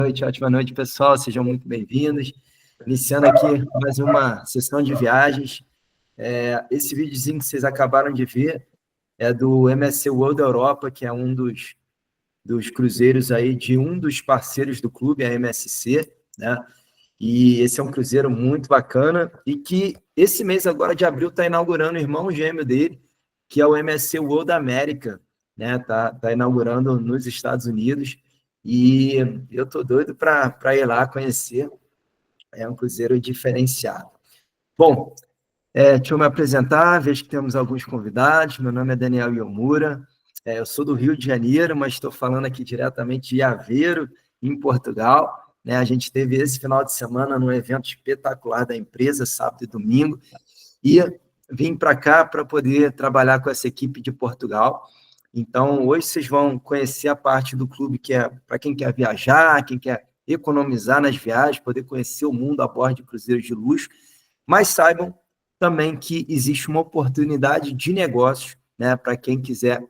Ótima noite, pessoal. Sejam muito bem-vindos. Iniciando aqui mais uma sessão de viagens. Esse videozinho que vocês acabaram de ver é do MSC World Europa, que é um dos cruzeiros aí de um dos parceiros do clube, a MSC, né? E esse é um cruzeiro muito bacana e que esse mês agora de abril está inaugurando o irmão gêmeo dele, que é o MSC World América, né? Tá inaugurando nos Estados Unidos. E eu tô doido para ir lá conhecer. É um cruzeiro diferenciado. Bom, deixa eu me apresentar, vejo que temos alguns convidados. Meu nome é Daniel Iomura, eu sou do Rio de Janeiro, mas estou falando aqui diretamente de Aveiro, em Portugal. Né? A gente teve esse final de semana num evento espetacular da empresa, sábado e domingo, e vim para cá para poder trabalhar com essa equipe de Portugal. Então, hoje vocês vão conhecer a parte do clube que é para quem quer viajar, quem quer economizar nas viagens, poder conhecer o mundo a bordo de cruzeiros de luxo, mas saibam também que existe uma oportunidade de negócio, né, para quem quiser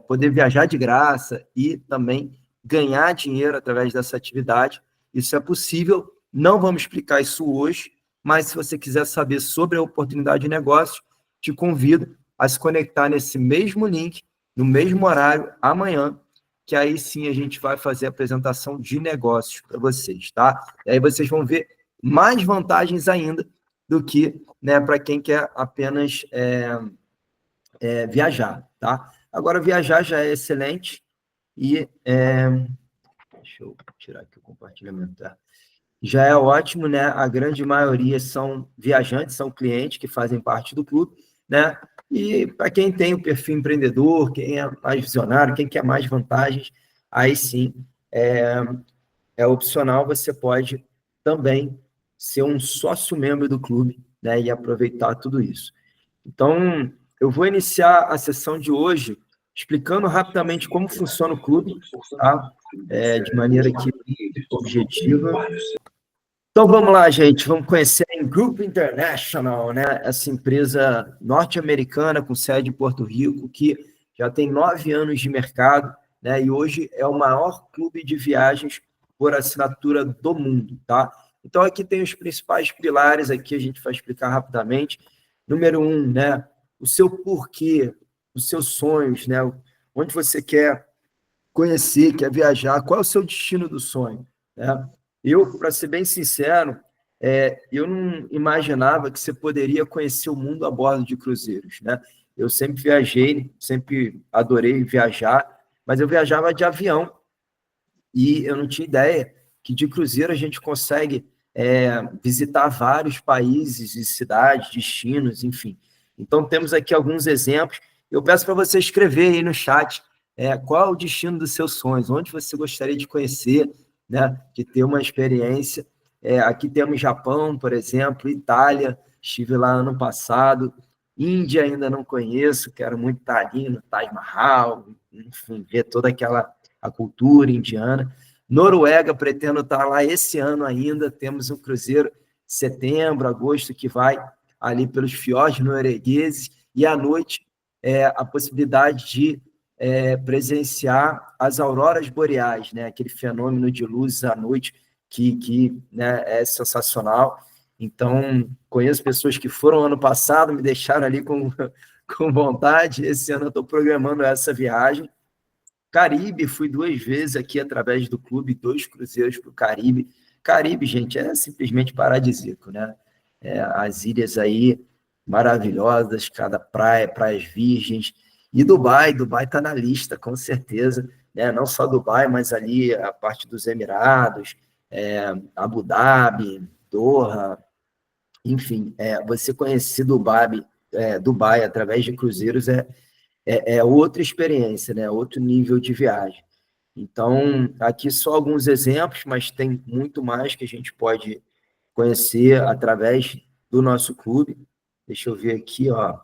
poder viajar de graça e também ganhar dinheiro através dessa atividade. Isso é possível, não vamos explicar isso hoje, mas se você quiser saber sobre a oportunidade de negócio, te convido a se conectar nesse mesmo link, no mesmo horário, amanhã, que aí sim a gente vai fazer a apresentação de negócios para vocês, tá? E aí vocês vão ver mais vantagens ainda do que, né, para quem quer apenas viajar, tá? Agora, viajar já é excelente e... deixa eu tirar aqui o compartilhamento, tá? Já é ótimo, né? A grande maioria são viajantes, são clientes que fazem parte do clube, né? E para quem tem o perfil empreendedor, quem é mais visionário, quem quer mais vantagens, aí sim é opcional, você pode também ser um sócio-membro do clube, né? E aproveitar tudo isso. Então, eu vou iniciar a sessão de hoje explicando rapidamente como funciona o clube, tá? De maneira que objetiva. Então, vamos lá, gente. Vamos conhecer a Group International, né? Essa empresa norte-americana com sede em Porto Rico, que já tem 9 anos de mercado, né? E hoje é o maior clube de viagens por assinatura do mundo, tá? Então, aqui tem os principais pilares, aqui a gente vai explicar rapidamente. Número 1, né? O seu porquê, os seus sonhos, né? Onde você quer conhecer, quer viajar, qual é o seu destino do sonho, né? Eu, para ser bem sincero, eu não imaginava que você poderia conhecer o mundo a bordo de cruzeiros, né? Eu sempre viajei, sempre adorei viajar, mas eu viajava de avião e eu não tinha ideia que de cruzeiro a gente consegue visitar vários países e cidades, destinos, enfim. Então, temos aqui alguns exemplos. Eu peço para você escrever aí no chat qual é o destino dos seus sonhos, onde você gostaria de conhecer, né, de ter uma experiência. Aqui temos Japão, por exemplo, Itália, estive lá ano passado, Índia ainda não conheço, quero muito estar ali no Taj Mahal, enfim, ver toda a cultura indiana. Noruega, pretendo estar lá esse ano ainda, temos um cruzeiro setembro, agosto, que vai ali pelos fiordes noruegueses, e à noite a possibilidade de presenciar as auroras boreais, né? Aquele fenômeno de luzes à noite que né, é sensacional. Então, conheço pessoas que foram ano passado, me deixaram ali com vontade. Esse ano eu estou programando essa viagem. Caribe, fui 2 vezes aqui através do clube, 2 cruzeiros para o Caribe. Caribe, gente, é simplesmente paradisíaco, né? As ilhas aí maravilhosas, cada praia, praias virgens. E Dubai está na lista, com certeza, né? Não só Dubai, mas ali a parte dos Emirados, Abu Dhabi, Doha, enfim, você conhecer Dubai através de cruzeiros é outra experiência, né? Outro nível de viagem. Então, aqui só alguns exemplos, mas tem muito mais que a gente pode conhecer através do nosso clube. Deixa eu ver aqui, ó.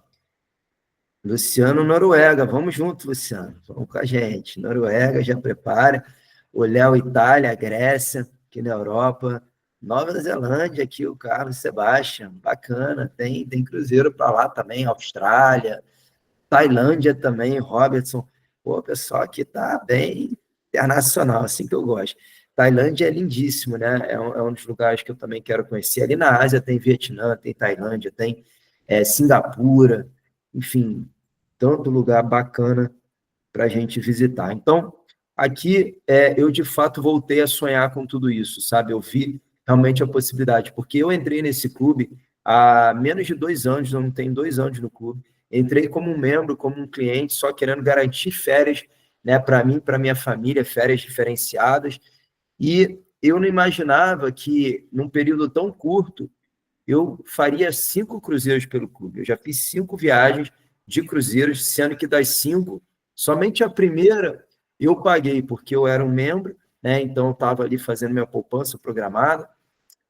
Luciano, Noruega. Vamos junto, Luciano. Vamos com a gente. Noruega, já prepara. O Léo, Itália, Grécia, aqui na Europa. Nova Zelândia, aqui o Carlos Sebastian. Bacana. Tem cruzeiro para lá também. Austrália. Tailândia também, Robertson. Pô, o pessoal aqui tá bem internacional, assim que eu gosto. Tailândia é lindíssimo, né? É um dos lugares que eu também quero conhecer. Ali na Ásia tem Vietnã, tem Tailândia, tem Singapura, enfim, tanto lugar bacana para a gente visitar. Então, aqui eu de fato voltei a sonhar com tudo isso, sabe? Eu vi realmente a possibilidade, porque eu entrei nesse clube há menos de 2 anos, não tenho 2 anos no clube. Entrei como um membro, como um cliente, só querendo garantir férias, né, para mim, para minha família, férias diferenciadas. E eu não imaginava que, num período tão curto, eu faria 5 cruzeiros pelo clube. Eu já fiz 5 viagens de cruzeiros, sendo que das 5, somente a primeira eu paguei, porque eu era um membro, né? Então eu estava ali fazendo minha poupança programada,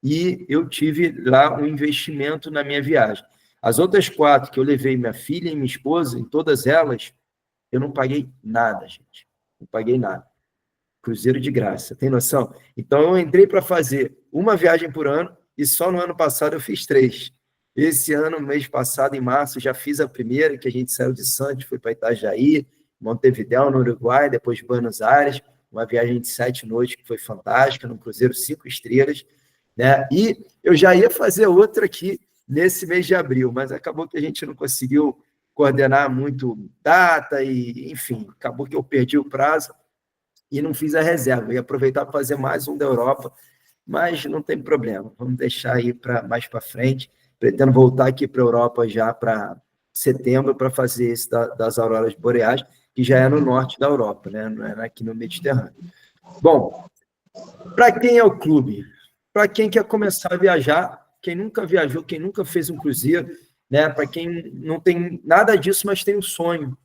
e eu tive lá um investimento na minha viagem. As outras 4 que eu levei minha filha e minha esposa, em todas elas, eu não paguei nada, gente. Não paguei nada. Cruzeiro de graça, tem noção? Então, eu entrei para fazer uma viagem por ano e só no ano passado eu fiz 3. Esse ano, mês passado, em março, já fiz a primeira, que a gente saiu de Santos, foi para Itajaí, Montevidéu, no Uruguai, depois Buenos Aires, uma viagem de 7 noites que foi fantástica, num cruzeiro 5 estrelas, né? E eu já ia fazer outra aqui nesse mês de abril, mas acabou que a gente não conseguiu coordenar muito data e, enfim, acabou que eu perdi o prazo e não fiz a reserva. Eu ia aproveitar para fazer mais um da Europa, mas não tem problema. Vamos deixar aí para mais para frente. Pretendo voltar aqui para a Europa já para setembro para fazer esse das auroras boreais, que já é no norte da Europa, né? Não é aqui no Mediterrâneo. Bom, para quem é o clube? Para quem quer começar a viajar, quem nunca viajou, quem nunca fez um cruzeiro, né? Para quem não tem nada disso, mas tem o sonho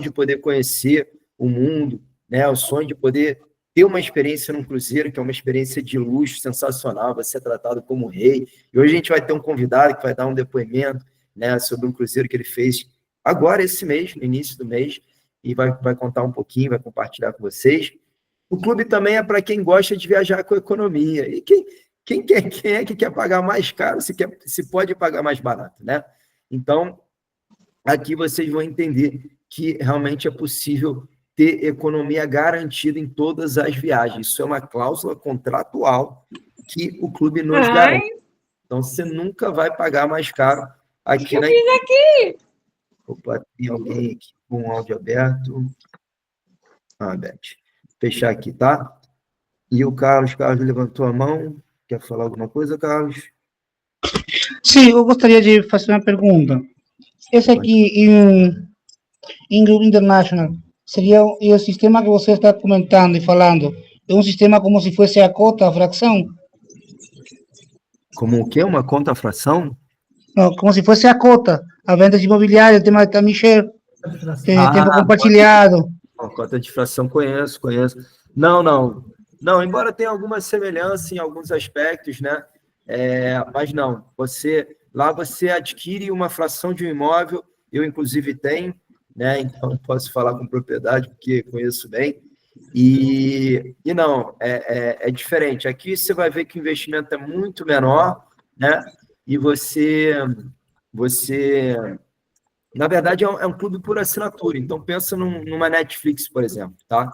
de poder conhecer o mundo, né? O sonho de poder ter uma experiência num cruzeiro, que é uma experiência de luxo sensacional, vai ser tratado como rei. E hoje a gente vai ter um convidado que vai dar um depoimento, né, sobre um cruzeiro que ele fez agora esse mês, no início do mês, e vai contar um pouquinho, vai compartilhar com vocês. O clube também é para quem gosta de viajar com economia. E quem é que quer pagar mais caro, se pode pagar mais barato, né? Então, aqui vocês vão entender que realmente é possível ter economia garantida em todas as viagens. Isso é uma cláusula contratual que o clube nos garante. Então, você nunca vai pagar mais caro aqui na... Opa, tem alguém aqui com o áudio aberto. Beth. Fechar aqui, tá? E o Carlos levantou a mão. Quer falar alguma coisa, Carlos? Sim, eu gostaria de fazer uma pergunta. Esse aqui em Group International seria o sistema que você está comentando e falando, é um sistema como se fosse a cota, a fração? Como o quê? Uma conta fração? Não, como se fosse a cota, a venda de imobiliário, o tema de timeshare, tempo compartilhado. Cota de fração, conheço. Não, embora tenha alguma semelhança em alguns aspectos, né? Mas não, lá você adquire uma fração de um imóvel, eu inclusive tenho, né? Então posso falar com propriedade, porque conheço bem. E não, é diferente. Aqui você vai ver que o investimento é muito menor, né? E você na verdade, é um clube por assinatura. Então, pensa numa Netflix, por exemplo, tá?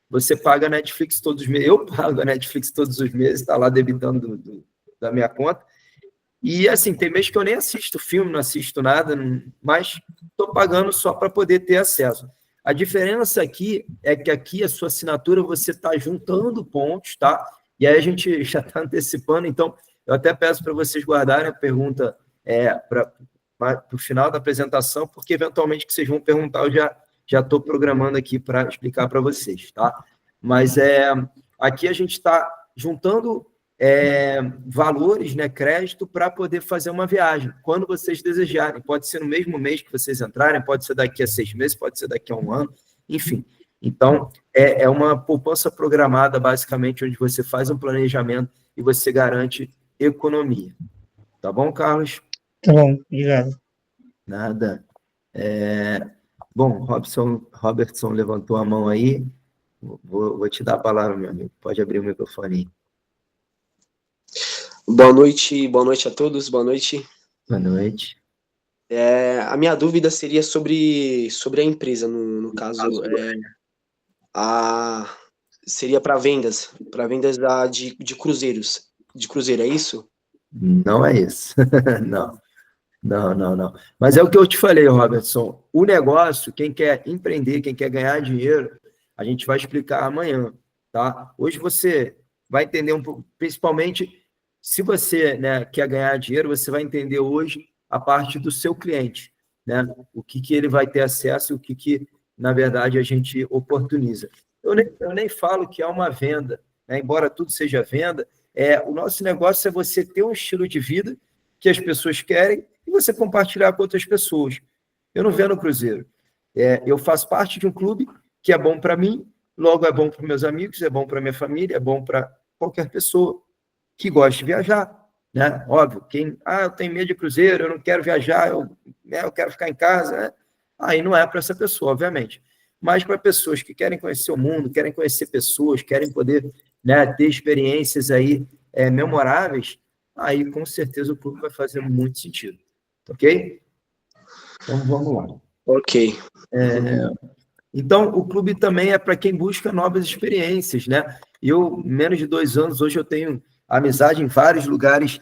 Você paga a Netflix todos os meses. Eu pago a Netflix todos os meses, está lá debitando da minha conta. E, assim, tem mês que eu nem assisto filme, não assisto nada, mas estou pagando só para poder ter acesso. A diferença aqui é que aqui a sua assinatura você está juntando pontos, tá? E aí a gente já está antecipando, então eu até peço para vocês guardarem a pergunta para o final da apresentação, porque eventualmente que vocês vão perguntar, eu já estou programando aqui para explicar para vocês, tá? Mas aqui a gente está juntando valores, né, crédito, para poder fazer uma viagem, quando vocês desejarem. Pode ser no mesmo mês que vocês entrarem, pode ser daqui a 6 meses, pode ser daqui a 1 ano, enfim. Então, é uma poupança programada, basicamente, onde você faz um planejamento e você garante economia. Tá bom, Carlos? Tá bom, obrigado. Nada. Bom, Robertson levantou a mão aí. Vou te dar a palavra, meu amigo. Pode abrir o microfone aí. Boa noite a todos, boa noite. Boa noite. A minha dúvida seria sobre a empresa, no caso, seria para vendas de cruzeiros, de cruzeiro, é isso? Não é isso. Não, não, não, não. Mas é o que eu te falei, Robertson. O negócio, quem quer empreender, quem quer ganhar dinheiro, a gente vai explicar amanhã, tá? Hoje você vai entender um pouco, principalmente se você, né, quer ganhar dinheiro, você vai entender hoje a parte do seu cliente, né? O que ele vai ter acesso e o que, na verdade, a gente oportuniza. Eu nem falo que é uma venda, né? Embora tudo seja venda, o nosso negócio é você ter um estilo de vida que as pessoas querem e você compartilhar com outras pessoas. Eu não vendo cruzeiro. Eu faço parte de um clube que é bom para mim, logo é bom para meus amigos, é bom para minha família, é bom para qualquer pessoa que gosta de viajar, né? Óbvio, eu tenho medo de cruzeiro, eu não quero viajar, eu quero ficar em casa, né? Aí não é para essa pessoa, obviamente. Mas para pessoas que querem conhecer o mundo, querem conhecer pessoas, querem poder, né, ter experiências aí memoráveis, aí com certeza o clube vai fazer muito sentido, ok? Então vamos lá. Ok. Então, o clube também é para quem busca novas experiências, né? Eu, menos de 2 anos, hoje eu tenho amizade em vários lugares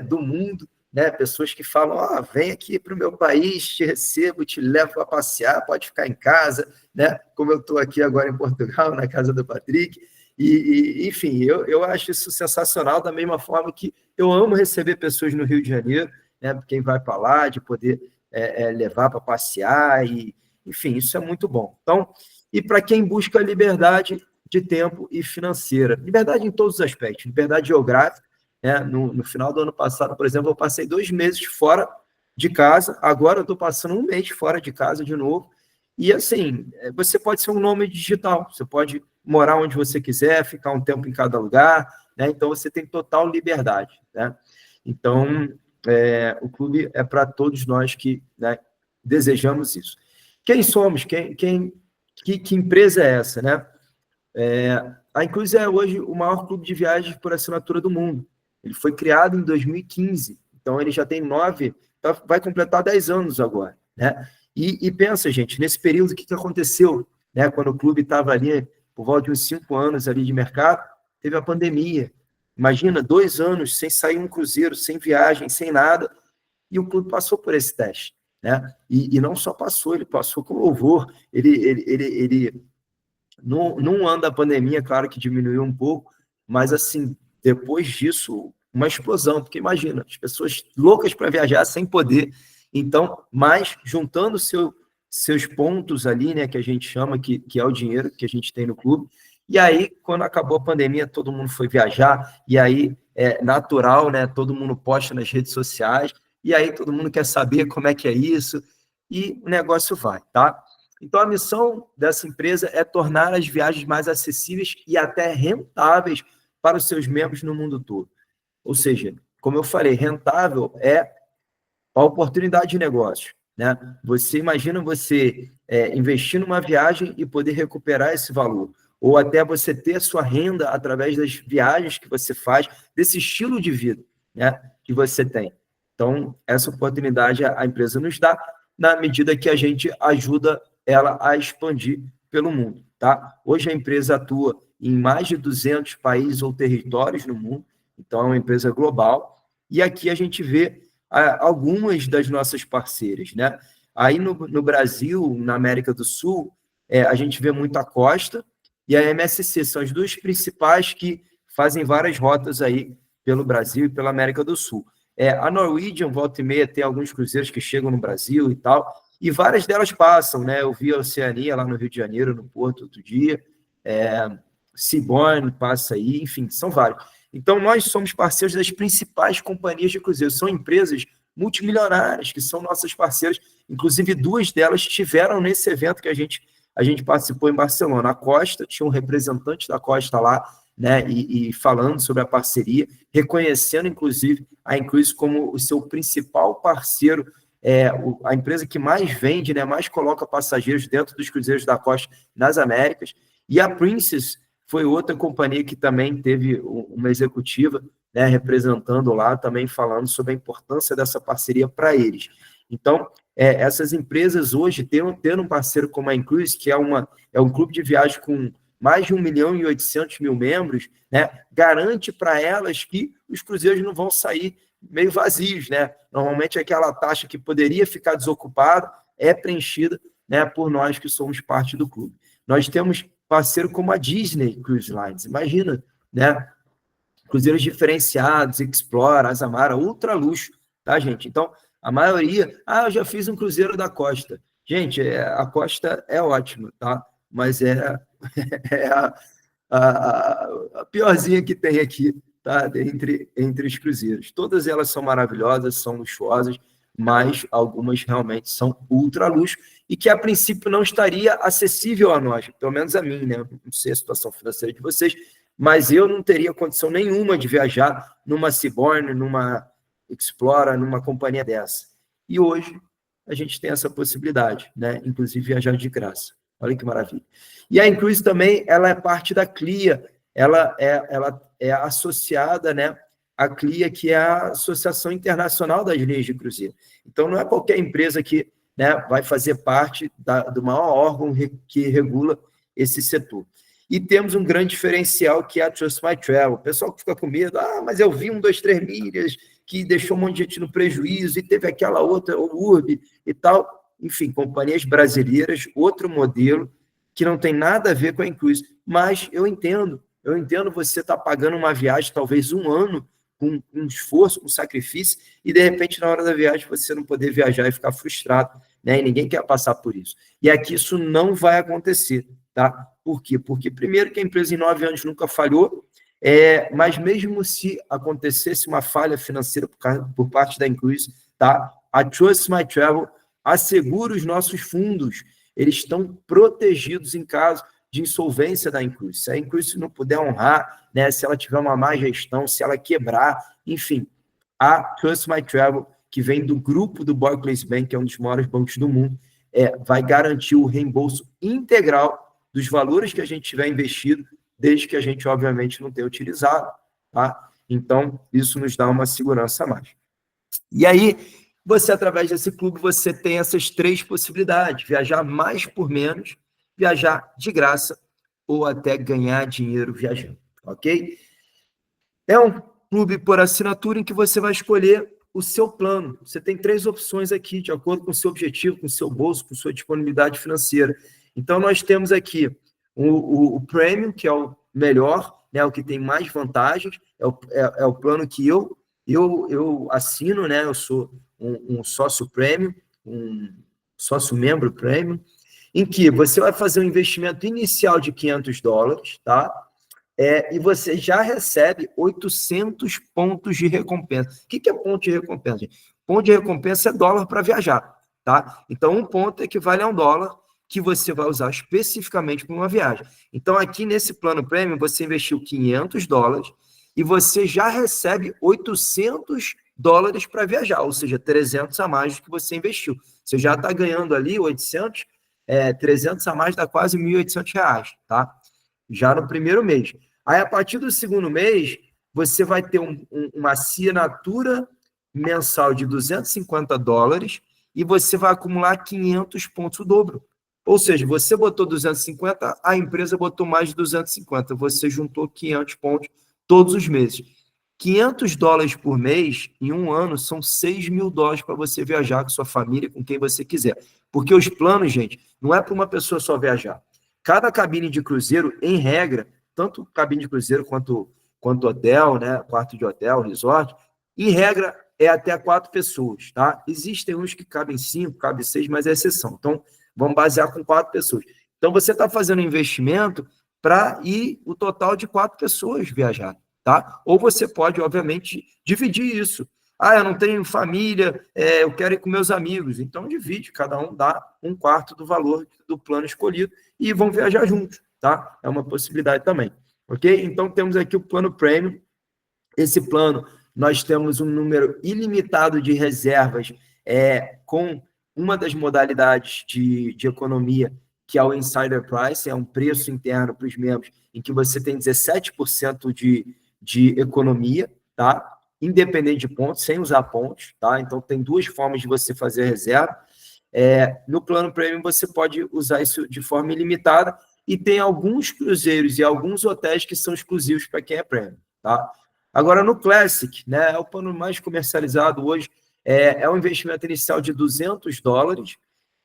do mundo, né? Pessoas que falam, vem aqui para o meu país, te recebo, te levo para passear, pode ficar em casa, né? Como eu estou aqui agora em Portugal, na casa do Patrick. Enfim, eu acho isso sensacional, da mesma forma que eu amo receber pessoas no Rio de Janeiro, né? Quem vai para lá, de poder levar para passear enfim, isso é muito bom. Então, e para quem busca liberdade de tempo e financeira, liberdade em todos os aspectos, liberdade geográfica, né? No final do ano passado, por exemplo, eu passei 2 meses fora de casa, agora eu estou passando 1 mês fora de casa de novo, e assim, você pode ser um nômade digital, você pode morar onde você quiser, ficar um tempo em cada lugar, né? Então você tem total liberdade, né? Então, o clube é para todos nós que, né, desejamos isso. Quem somos? Que empresa é essa, né? A Inclus é hoje o maior clube de viagens por assinatura do mundo. Ele foi criado em 2015, então ele já tem 9, vai completar 10 anos agora, né? E pensa, gente, nesse período, o que aconteceu, né? Quando o clube estava ali, por volta de uns 5 anos ali de mercado, teve a pandemia. Imagina, 2 anos sem sair um cruzeiro, sem viagem, sem nada, e o clube passou por esse teste, né? E não só passou, ele passou com louvor. Ele num ano da pandemia, claro que diminuiu um pouco, mas assim, depois disso, uma explosão, porque imagina, as pessoas loucas para viajar sem poder. Então, mas juntando seus pontos ali, né, que a gente chama, que é o dinheiro que a gente tem no clube, e aí, quando acabou a pandemia, todo mundo foi viajar, e aí é natural, né, todo mundo posta nas redes sociais, e aí todo mundo quer saber como é que é isso, e o negócio vai, tá? Então, a missão dessa empresa é tornar as viagens mais acessíveis e até rentáveis para os seus membros no mundo todo. Ou seja, como eu falei, rentável é a oportunidade de negócio, né? Você imagina você investir numa viagem e poder recuperar esse valor, ou até você ter sua renda através das viagens que você faz, desse estilo de vida, né, que você tem. Então, essa oportunidade a empresa nos dá, na medida que a gente ajuda ela a expandir pelo mundo, tá? Hoje a empresa atua em mais de 200 países ou territórios no mundo, então é uma empresa global, e aqui a gente vê algumas das nossas parceiras, né? Aí no Brasil, na América do Sul, a gente vê muito a Costa e a MSC, são as duas principais que fazem várias rotas aí pelo Brasil e pela América do Sul. A Norwegian, volta e meia, tem alguns cruzeiros que chegam no Brasil e tal, e várias delas passam, né? Eu vi a Oceania lá no Rio de Janeiro, no Porto, outro dia, Seabourn passa aí, enfim, são vários. Então, nós somos parceiros das principais companhias de cruzeiro, são empresas multimilionárias que são nossas parceiras, inclusive 2 delas estiveram nesse evento que a gente participou em Barcelona. A Costa, tinha um representante da Costa lá, né, e falando sobre a parceria, reconhecendo, inclusive, a Inclus como o seu principal parceiro, a empresa que mais vende, né, mais coloca passageiros dentro dos cruzeiros da Costa nas Américas, e a Princess foi outra companhia que também teve uma executiva, né, representando lá, também falando sobre a importância dessa parceria para eles. Então, essas empresas hoje, tendo um parceiro como a Inclus, que é um clube de viagem com mais de 1.800.000 membros, né, garante para elas que os cruzeiros não vão sair meio vazios, né? Normalmente aquela taxa que poderia ficar desocupada é preenchida, né, por nós que somos parte do clube. Nós temos parceiro como a Disney Cruise Lines, imagina, né? Cruzeiros diferenciados, Explora, Azamara, ultra luxo, tá, gente? Então, a maioria... eu já fiz um cruzeiro da Costa. Gente, a Costa é ótima, tá? Mas é a piorzinha que tem aqui, tá? Entre os cruzeiros. Todas elas são maravilhosas, são luxuosas, mas algumas realmente são ultra luxo e que, a princípio, não estaria acessível a nós, pelo menos a mim, né? Não sei a situação financeira de vocês, mas eu não teria condição nenhuma de viajar numa Seabourn, numa Explora, numa companhia dessa. E hoje a gente tem essa possibilidade, né? Inclusive viajar de graça. Olha que maravilha. E a Incruise também, ela é parte da CLIA, ela é associada, né, à CLIA, que é a Associação Internacional das Linhas de Cruzeiro. Então, não é qualquer empresa que, né, vai fazer parte do maior órgão que regula esse setor. E temos um grande diferencial, que é a Trust My Travel. O pessoal que fica com medo, mas eu vi 1, 2, 3 milhas, que deixou um monte de gente no prejuízo, e teve aquela outra, o URB e tal. Enfim, companhias brasileiras, outro modelo, que não tem nada a ver com a Incruise. Mas eu entendo você estar pagando uma viagem, talvez um ano, com um esforço, com sacrifício, e de repente, na hora da viagem, você não poder viajar e ficar frustrado, né? E ninguém quer passar por isso. E aqui isso não vai acontecer, tá? Por quê? Porque, primeiro, que a empresa em 9 anos nunca falhou, mas mesmo se acontecesse uma falha financeira por parte da Incruise, tá? A Trust My Travel assegura os nossos fundos, eles estão protegidos em caso de insolvência da Incruise. Se a Incruise não puder honrar, né, se ela tiver uma má gestão, se ela quebrar, enfim, a Trust My Travel, que vem do grupo do Barclays Bank, que é um dos maiores bancos do mundo, vai garantir o reembolso integral dos valores que a gente tiver investido, desde que a gente, obviamente, não tenha utilizado, tá? Então, isso nos dá uma segurança a mais. E aí, você, através desse clube, você tem essas 3 possibilidades: viajar mais por menos, viajar de graça ou até ganhar dinheiro viajando, ok? É um clube por assinatura em que você vai escolher o seu plano. Você tem 3 opções aqui, de acordo com o seu objetivo, com o seu bolso, com sua disponibilidade financeira. Então, nós temos aqui o Premium, que é o melhor, né, o que tem mais vantagens, é o plano que eu assino, né? Eu sou um sócio Premium, um sócio membro Premium, em que você vai fazer um investimento inicial de $500, tá? E você já recebe 800 pontos de recompensa. O que é ponto de recompensa, gente? Ponto de recompensa é dólar para viajar, tá? Então, um ponto equivale a $1 que você vai usar especificamente para uma viagem. Então, aqui nesse plano Premium, você investiu $500 e você já recebe $800 para viajar, ou seja, 300 a mais do que você investiu. Você já está ganhando ali 800, 300 a mais dá quase R$1.800, tá? Já no primeiro mês. Aí, a partir do segundo mês, você vai ter uma assinatura mensal de $250 e você vai acumular 500 pontos, o dobro. Ou seja, você botou 250, a empresa botou mais de 250, você juntou 500 pontos todos os meses. $500 por mês, em um ano, são $6.000 para você viajar com sua família, com quem você quiser. Porque os planos, gente, não é para uma pessoa só viajar. Cada cabine de cruzeiro, em regra, tanto cabine de cruzeiro quanto hotel, né, quarto de hotel, resort, em regra, é até 4 pessoas, tá? Existem uns que cabem 5, cabem 6, mas é exceção. Então, vamos basear com 4 pessoas. Então, você está fazendo um investimento para ir o total de 4 pessoas viajar, tá? Ou você pode, obviamente, dividir isso. Eu não tenho família, eu quero ir com meus amigos. Então, divide, cada um dá 1/4 do valor do plano escolhido e vão viajar juntos, tá? É uma possibilidade também, ok? Então, temos aqui o plano Premium. Esse plano, nós temos um número ilimitado de reservas com uma das modalidades de economia, que é o Insider Price, é um preço interno para os membros, em que você tem 17% de economia, tá? Independente de pontos, sem usar pontos, tá? Então, tem 2 formas de você fazer a reserva. No plano Premium, você pode usar isso de forma ilimitada e tem alguns cruzeiros e alguns hotéis que são exclusivos para quem é Premium, tá? Agora, no Classic, né, é o plano mais comercializado hoje, é um investimento inicial de $200,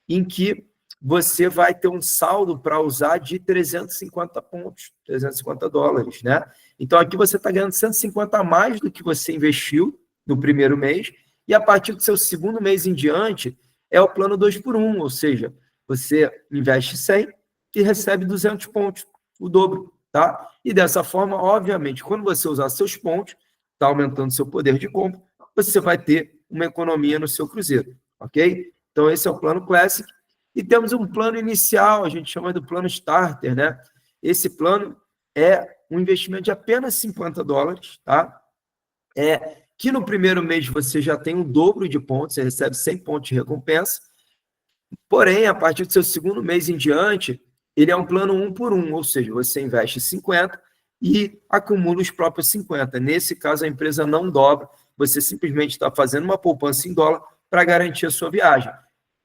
em que você vai ter um saldo para usar de 350 pontos, $350, né? Então, aqui você está ganhando 150 a mais do que você investiu no primeiro mês, e a partir do seu segundo mês em diante, é o plano 2x1, ou seja, você investe 100 e recebe 200 pontos, o dobro, tá? E dessa forma, obviamente, quando você usar seus pontos, está aumentando seu poder de compra, você vai ter uma economia no seu cruzeiro, ok? Então, esse é o plano Classic. E temos um plano inicial, a gente chama do plano Starter, né? Esse plano é um investimento de apenas $50, tá? Que no primeiro mês você já tem o dobro de pontos, você recebe 100 pontos de recompensa. Porém, a partir do seu segundo mês em diante, ele é um plano 1 por 1, ou seja, você investe 50 e acumula os próprios 50. Nesse caso, a empresa não dobra, você simplesmente está fazendo uma poupança em dólar para garantir a sua viagem.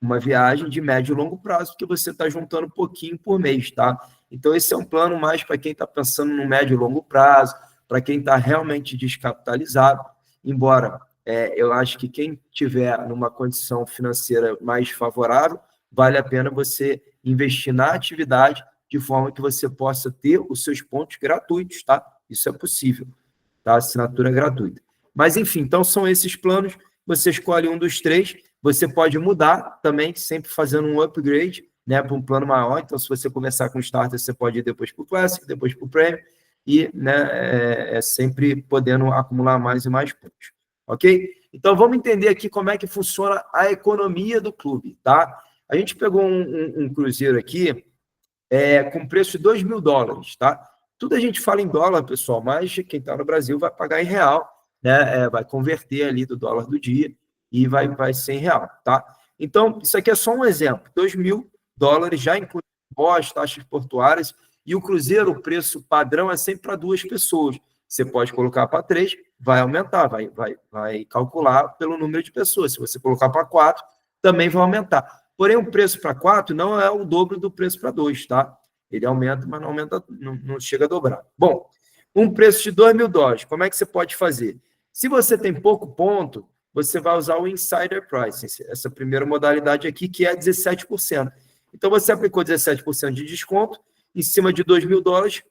Uma viagem de médio e longo prazo, porque você está juntando um pouquinho por mês, tá? Então, esse é um plano mais para quem está pensando no médio e longo prazo, para quem está realmente descapitalizado, embora eu acho que quem tiver numa condição financeira mais favorável, vale a pena você investir na atividade de forma que você possa ter os seus pontos gratuitos, tá? Isso é possível, tá? Assinatura gratuita. Mas, enfim, então são esses planos, você escolhe um dos três, você pode mudar também, sempre fazendo um upgrade, né, para um plano maior. Então, se você começar com o Starter, você pode ir depois para o Classic, depois para o Premium, e né, sempre podendo acumular mais e mais pontos. Ok? Então, vamos entender aqui como é que funciona a economia do clube, tá? A gente pegou um cruzeiro aqui com preço de $2.000, tá? Tudo a gente fala em dólar, pessoal, mas quem está no Brasil vai pagar em real, né? Vai converter ali do dólar do dia e vai ser em real, tá? Então, isso aqui é só um exemplo. $2.000 já inclui impostos, taxas portuárias, e o cruzeiro, o preço padrão é sempre para 2 pessoas. Você pode colocar para 3, vai aumentar, vai calcular pelo número de pessoas. Se você colocar para 4, também vai aumentar. Porém, o preço para 4 não é o dobro do preço para 2, tá? Ele aumenta, mas não aumenta, não chega a dobrar. Bom, um preço de $2.000, como é que você pode fazer? Se você tem pouco ponto, você vai usar o Insider Pricing, essa primeira modalidade aqui, que é 17%. Então, você aplicou 17% de desconto, em cima de $2.000,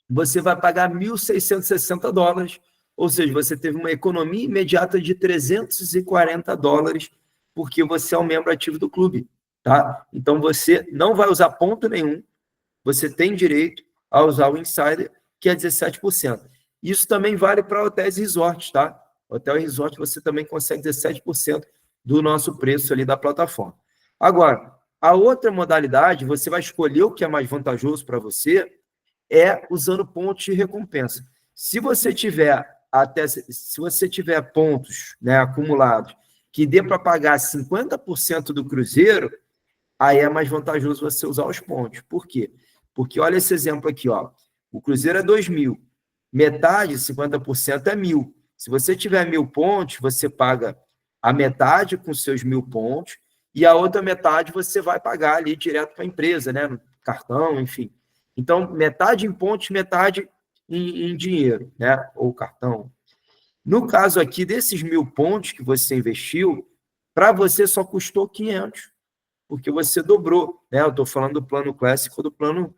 você vai pagar $1.660, ou seja, você teve uma economia imediata de $340, porque você é um membro ativo do clube, tá? Então, você não vai usar ponto nenhum, você tem direito a usar o Insider, que é 17%. Isso também vale para hotéis e resorts, tá? Hotel e resort você também consegue 17% do nosso preço ali da plataforma. Agora, a outra modalidade, você vai escolher o que é mais vantajoso para você, usando pontos de recompensa. Se você tiver pontos, né, acumulados que dê para pagar 50% do cruzeiro, aí é mais vantajoso você usar os pontos. Por quê? Porque olha esse exemplo aqui, ó. O cruzeiro é 2.000, metade, 50% é 1.000. Se você tiver 1.000 pontos, você paga a metade com seus 1.000 pontos e a outra metade você vai pagar ali direto para a empresa, né, no cartão, enfim. Então, metade em pontos, metade em dinheiro, né, ou cartão. No caso aqui, desses 1.000 pontos que você investiu, para você só custou 500, porque você dobrou, né? Eu estou falando do plano clássico, do plano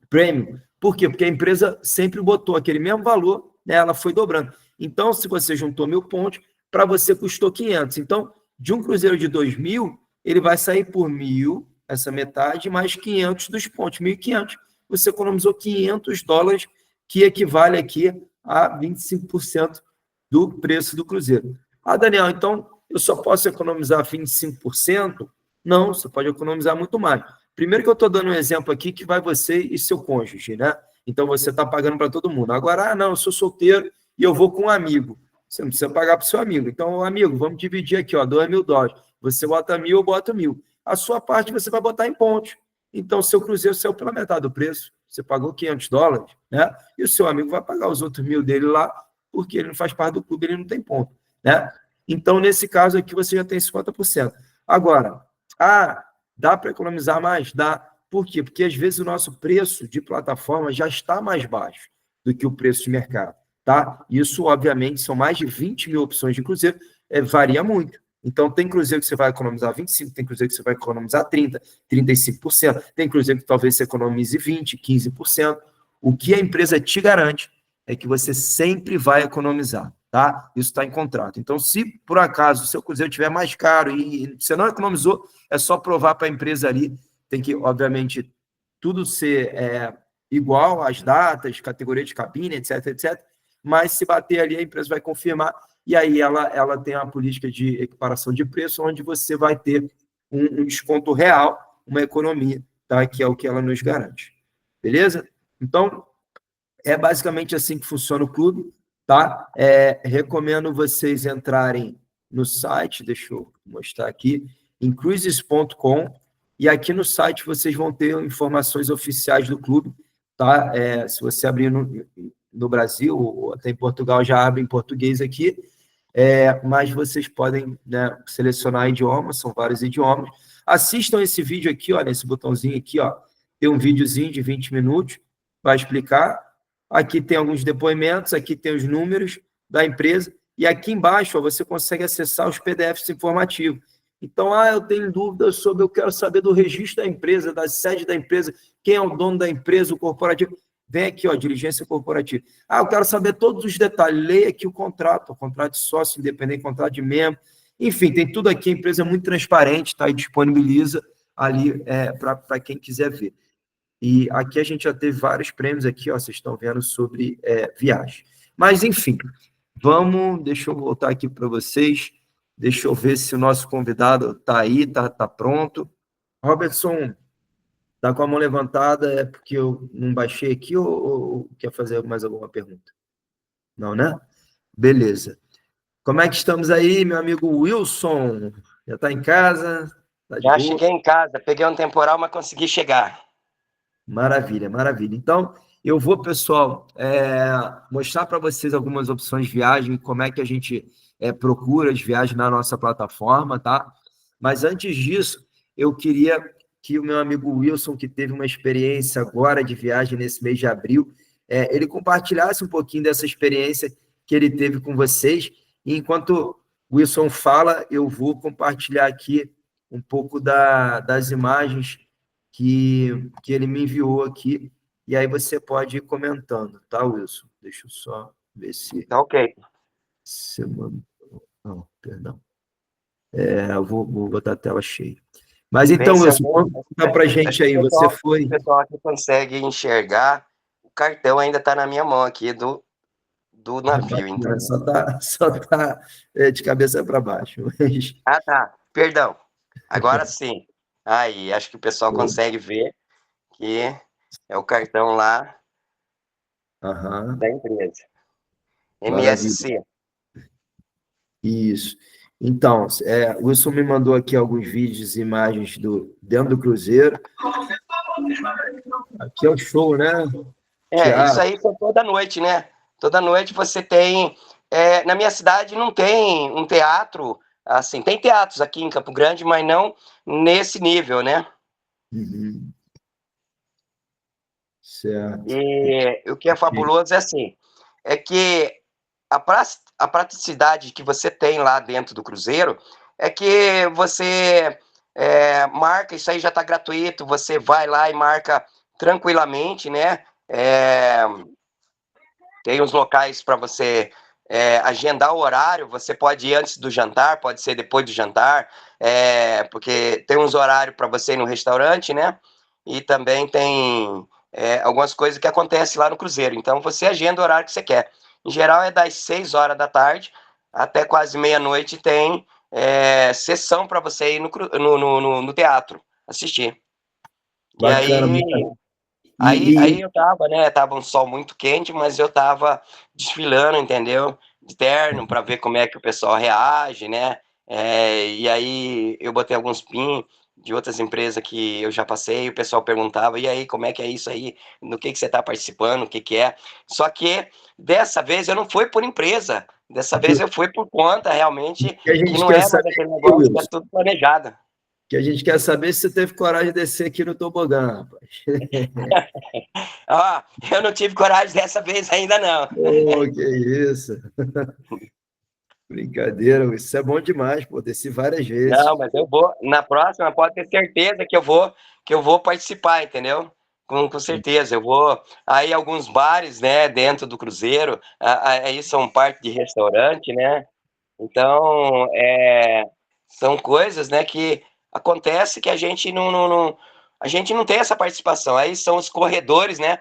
premium. Por quê? Porque a empresa sempre botou aquele mesmo valor, né? Ela foi dobrando. Então, se você juntou 1.000 pontos, para você custou 500. Então, de um cruzeiro de 2.000, ele vai sair por 1.000, essa metade, mais 500 dos pontos, 1.500. Você economizou $500, que equivale aqui a 25% do preço do cruzeiro. Ah, Daniel, então eu só posso economizar 25%? Não, você pode economizar muito mais. Primeiro que eu estou dando um exemplo aqui que vai você e seu cônjuge, né? Então você está pagando para todo mundo. Agora, não, eu sou solteiro e eu vou com um amigo. Você não precisa pagar para o seu amigo. Então, amigo, vamos dividir aqui, ó, $2.000. Você bota 1.000, eu boto 1.000. A sua parte você vai botar em pontos. Então, seu cruzeiro saiu pela metade do preço. Você pagou $500, né? E o seu amigo vai pagar os outros 1.000 dele lá, porque ele não faz parte do clube, ele não tem ponto, né? Então, nesse caso aqui, você já tem 50%. Agora, dá para economizar mais? Dá. Por quê? Porque às vezes o nosso preço de plataforma já está mais baixo do que o preço de mercado, tá? Isso, obviamente, são mais de 20 mil opções de cruzeiro, varia muito. Então, tem cruzeiro que você vai economizar 25%, tem cruzeiro que você vai economizar 30%, 35%, tem cruzeiro que talvez você economize 20%, 15%. O que a empresa te garante é que você sempre vai economizar, tá? Isso está em contrato. Então, se por acaso o seu cruzeiro estiver mais caro e você não economizou, é só provar para a empresa ali. Tem que, obviamente, tudo ser igual, as datas, categoria de cabine, etc, etc. Mas se bater ali, a empresa vai confirmar e aí ela tem a política de equiparação de preço, onde você vai ter um desconto real, uma economia, tá? Que é o que ela nos garante. Beleza? Então, é basicamente assim que funciona o clube, tá? Recomendo vocês entrarem no site, deixa eu mostrar aqui, incruises.com, e aqui no site vocês vão ter informações oficiais do clube, tá? Se você abrir no Brasil, ou até em Portugal, já abre em português aqui, mas vocês podem, né, selecionar idiomas, são vários idiomas. Assistam esse vídeo aqui, ó, nesse botãozinho aqui, ó, tem um videozinho de 20 minutos, vai explicar. Aqui tem alguns depoimentos, aqui tem os números da empresa, e aqui embaixo ó, você consegue acessar os PDFs informativos. Então, eu tenho dúvidas sobre, eu quero saber do registro da empresa, da sede da empresa, quem é o dono da empresa, o corporativo. Vem aqui, ó, diligência corporativa. Eu quero saber todos os detalhes. Leia aqui o contrato de sócio independente, contrato de membro. Enfim, tem tudo aqui. A empresa é muito transparente, tá? E disponibiliza ali para quem quiser ver. E aqui a gente já teve vários prêmios aqui, ó, vocês estão vendo sobre viagem. Mas, enfim, deixa eu voltar aqui para vocês. Deixa eu ver se o nosso convidado está aí, está pronto. Robertson, está com a mão levantada, é porque eu não baixei aqui ou quer fazer mais alguma pergunta? Não, né? Beleza. Como é que estamos aí, meu amigo Wilson? Já está em casa? Tá de Já boa? cheguei em casa, peguei um temporal, mas consegui chegar. Maravilha, maravilha. Então, eu vou, pessoal, mostrar para vocês algumas opções de viagem, como é que a gente procura as viagens na nossa plataforma, tá? Mas antes disso, eu queria que o meu amigo Wilson, que teve uma experiência agora de viagem nesse mês de abril, ele compartilhasse um pouquinho dessa experiência que ele teve com vocês. E enquanto o Wilson fala, eu vou compartilhar aqui um pouco das imagens que ele me enviou aqui, e aí você pode ir comentando, tá, Wilson? Deixa eu só ver se... Tá ok. Você mandou... Não, perdão. Eu vou botar a tela cheia. Mas então, Wilson, conta pra gente aí, você foi... O pessoal aqui consegue enxergar, o cartão ainda está na minha mão aqui do navio, então. Só tá de cabeça para baixo. Mas... Tá, perdão. Agora sim. Aí, acho que o pessoal consegue ver que é o cartão lá da empresa. MSC. Maravilha. Isso. Então, o Wilson me mandou aqui alguns vídeos e imagens dentro do cruzeiro. Aqui é o show, né? Isso aí foi toda noite, né? Toda noite você tem... na minha cidade não tem um teatro, assim, tem teatros aqui em Campo Grande, mas não nesse nível, né? Uhum. Certo. E o que é fabuloso é assim, é que a praticidade que você tem lá dentro do cruzeiro é que você marca, isso aí já está gratuito, você vai lá e marca tranquilamente, né? Tem uns locais para você agendar o horário, você pode ir antes do jantar, pode ser depois do jantar, porque tem uns horários para você ir no restaurante, né? E também tem algumas coisas que acontecem lá no cruzeiro, então você agenda o horário que você quer. Em geral é das 6 horas da tarde até quase meia-noite tem sessão para você ir no teatro assistir. Bacana, e aí eu tava, né? Tava um sol muito quente, mas eu tava desfilando, entendeu? De terno, para ver como é que o pessoal reage, né? E aí eu botei alguns pins de outras empresas que eu já passei, o pessoal perguntava, e aí, como é que é isso aí? No que você está participando, o que é? Só que, dessa vez, eu não fui por empresa, dessa vez eu fui por conta, realmente, que não é mais aquele negócio que é tudo planejado. que a gente quer saber se você teve coragem de descer aqui no tobogã, rapaz. Ó, eu não tive coragem dessa vez ainda, não. Oh, que isso. Brincadeira, isso é bom demais, pô. Desci várias vezes. Não, mas eu vou. Na próxima, pode ter certeza que eu vou participar, entendeu? Com certeza, eu vou. Aí alguns bares, né, dentro do cruzeiro, aí são parte de restaurante, né? Então, são coisas, né, que acontece que a gente a gente não tem essa participação. Aí são os corredores, né?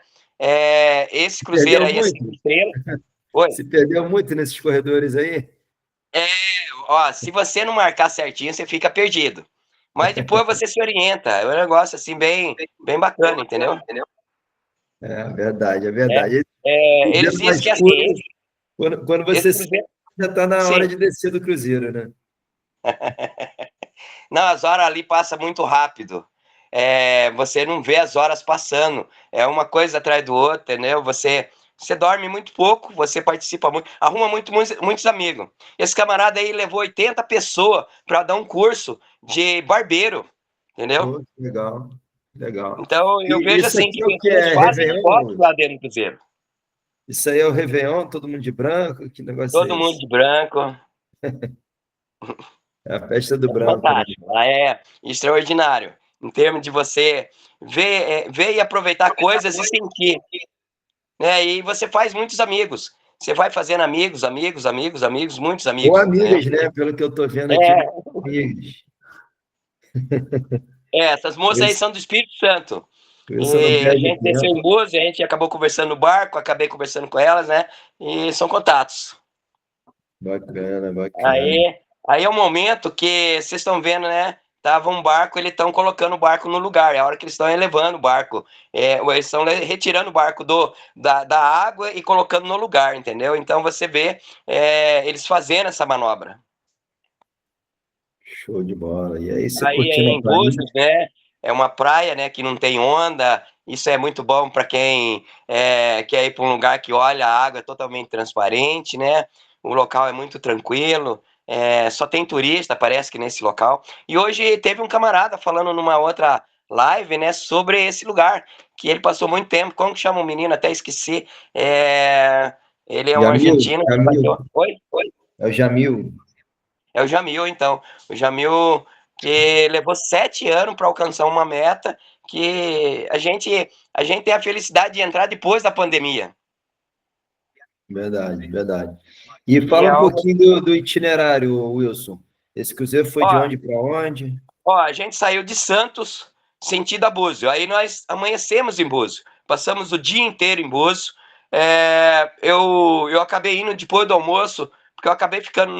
Esse cruzeiro Perdeu aí é muito? 5 estrelas. Oi. Se perdeu muito nesses corredores aí? É, ó, se você não marcar certinho, você fica perdido. Mas depois você se orienta. É um negócio assim bem bacana, entendeu? É verdade, é É, verdade. eles Cruzeiro dizem mais que assim, curto, quando esse você cruzeiro, já está na hora sim. de descer do cruzeiro, né? Não, as horas ali passam muito rápido. Você não vê as horas passando. É uma coisa atrás do outro, entendeu? Você dorme muito pouco, você participa muito, arruma muitos amigos. Esse camarada aí levou 80 pessoas para dar um curso de barbeiro, entendeu? Pô, que legal, legal. Então eu E vejo isso assim aqui que é o que pessoas é fazem Réveillon? negócio lá dentro do cruzeiro. Isso aí é o Réveillon, todo mundo de branco? Que negócio é Todo mundo esse? de branco. É a festa do É branco, né? fantástico. Lá é extraordinário. Em termos de você ver e aproveitar coisas e sentir, né? E você faz muitos amigos. Você vai fazendo amigos, muitos Ou amigos, né? amigas, né? Pelo que eu estou vendo aqui, É, amigas. essas moças aí Esse, são do Espírito Santo. esse não E a perde gente desceu em tempo. Búzios, a gente acabou conversando no barco, acabei conversando com elas, né? E são contatos. Bacana, bacana. Aí é o momento que vocês estão vendo, né? Tava um barco, eles estão colocando o barco no lugar. É a hora que eles estão elevando o barco. Eles estão retirando o barco da água e colocando no lugar, entendeu? Então você vê eles fazendo essa manobra. Show de bola. E aí, você Aí curtindo a em praia? Búzios, né? É uma praia, né, que não tem onda. Isso é muito bom para quem quer ir para um lugar que olha a água é totalmente transparente, né? O local é muito tranquilo. Só tem turista, parece que nesse local. E hoje teve um camarada falando numa outra live, né, sobre esse lugar que ele passou muito tempo. Como que chama o menino? Até esqueci. Ele é um Jamil? argentino que Jamil. passou. Oi? Oi? É o Jamil. É o Jamil, então. O Jamil que levou 7 anos para alcançar uma meta que a gente tem a felicidade de entrar depois da pandemia. Verdade, verdade. E E é fala um algo. pouquinho do itinerário, Wilson. Esse cruzeiro foi de Ó, onde para onde? a gente saiu de Santos, sentido a Búzios. Aí nós amanhecemos em Búzios. Passamos o dia inteiro em Búzios. Eu acabei indo depois do almoço, porque eu acabei ficando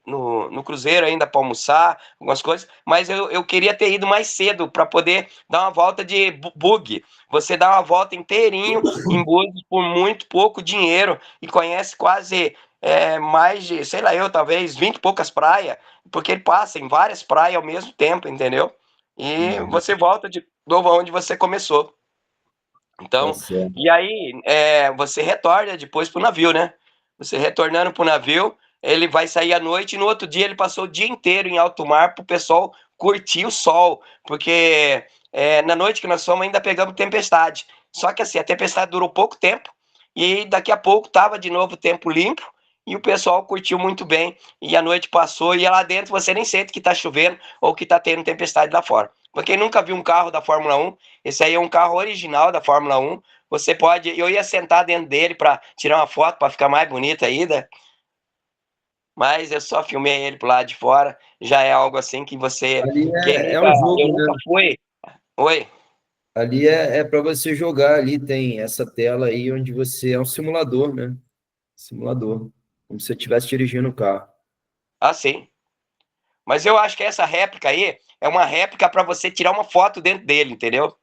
no cruzeiro ainda para almoçar, algumas coisas, mas eu queria ter ido mais cedo para poder dar uma volta de bug. Você dá uma volta inteirinho em Búzios por muito pouco dinheiro e conhece quase mais de, sei lá, talvez 20 e poucas praias, porque ele passa em várias praias ao mesmo tempo, entendeu? E Uhum, você volta de novo onde você começou. tá Então, certo. e aí você retorna depois pro navio, né? Você retornando pro navio, ele vai sair à noite e no outro dia ele passou o dia inteiro em alto mar pro pessoal curtir o sol, porque na noite que nós fomos ainda pegamos tempestade. Só que assim, a tempestade durou pouco tempo e daqui a pouco tava de novo tempo limpo e o pessoal curtiu muito bem e a noite passou e lá dentro você nem sente que tá chovendo ou que tá tendo tempestade lá fora. Pra quem nunca viu um carro da Fórmula 1, esse aí é um carro original da Fórmula 1. Você pode. Eu ia sentar dentro dele para tirar uma foto para ficar mais bonita ainda, mas eu só filmei ele pro lado de fora. Já é algo assim que você. Ali Quem é nunca. um Eu jogo, né? nunca fui. Oi? Ali é para você jogar. Ali tem essa tela aí onde você é um simulador, né? Simulador. Como se você estivesse dirigindo o carro. Ah, sim. Mas eu acho que essa réplica aí é uma réplica para você tirar uma foto dentro dele, entendeu?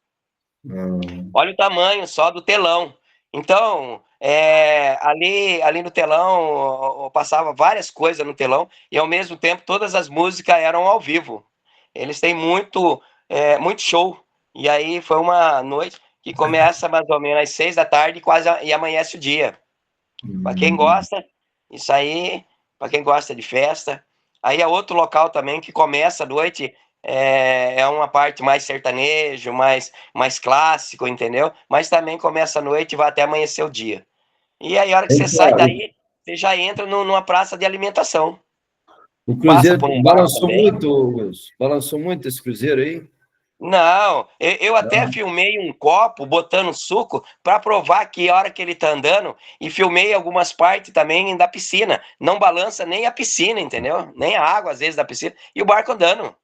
Hum, Olha o tamanho só do telão. Então, ali no telão, eu passava várias coisas no telão e ao mesmo tempo todas as músicas eram ao vivo. Eles têm muito show. E aí foi uma noite que começa mais ou menos às 6 da tarde e amanhece o dia. Para quem hum, gosta, isso aí, para quem gosta de festa. Aí é outro local também que começa a noite é uma parte mais sertanejo, mais clássico, entendeu? Mas também começa a noite e vai até amanhecer o dia. E aí, a hora que você sai Então, daí, você já entra numa praça de alimentação. o Passa Cruzeiro por um bar balançou também. muito, Wilson? Balançou muito esse Cruzeiro aí? Não, eu até Não. filmei um copo botando suco para provar que a hora que ele tá andando e filmei algumas partes também da piscina. Não balança nem a piscina, entendeu? Nem a água, às vezes, da piscina. E o barco andando.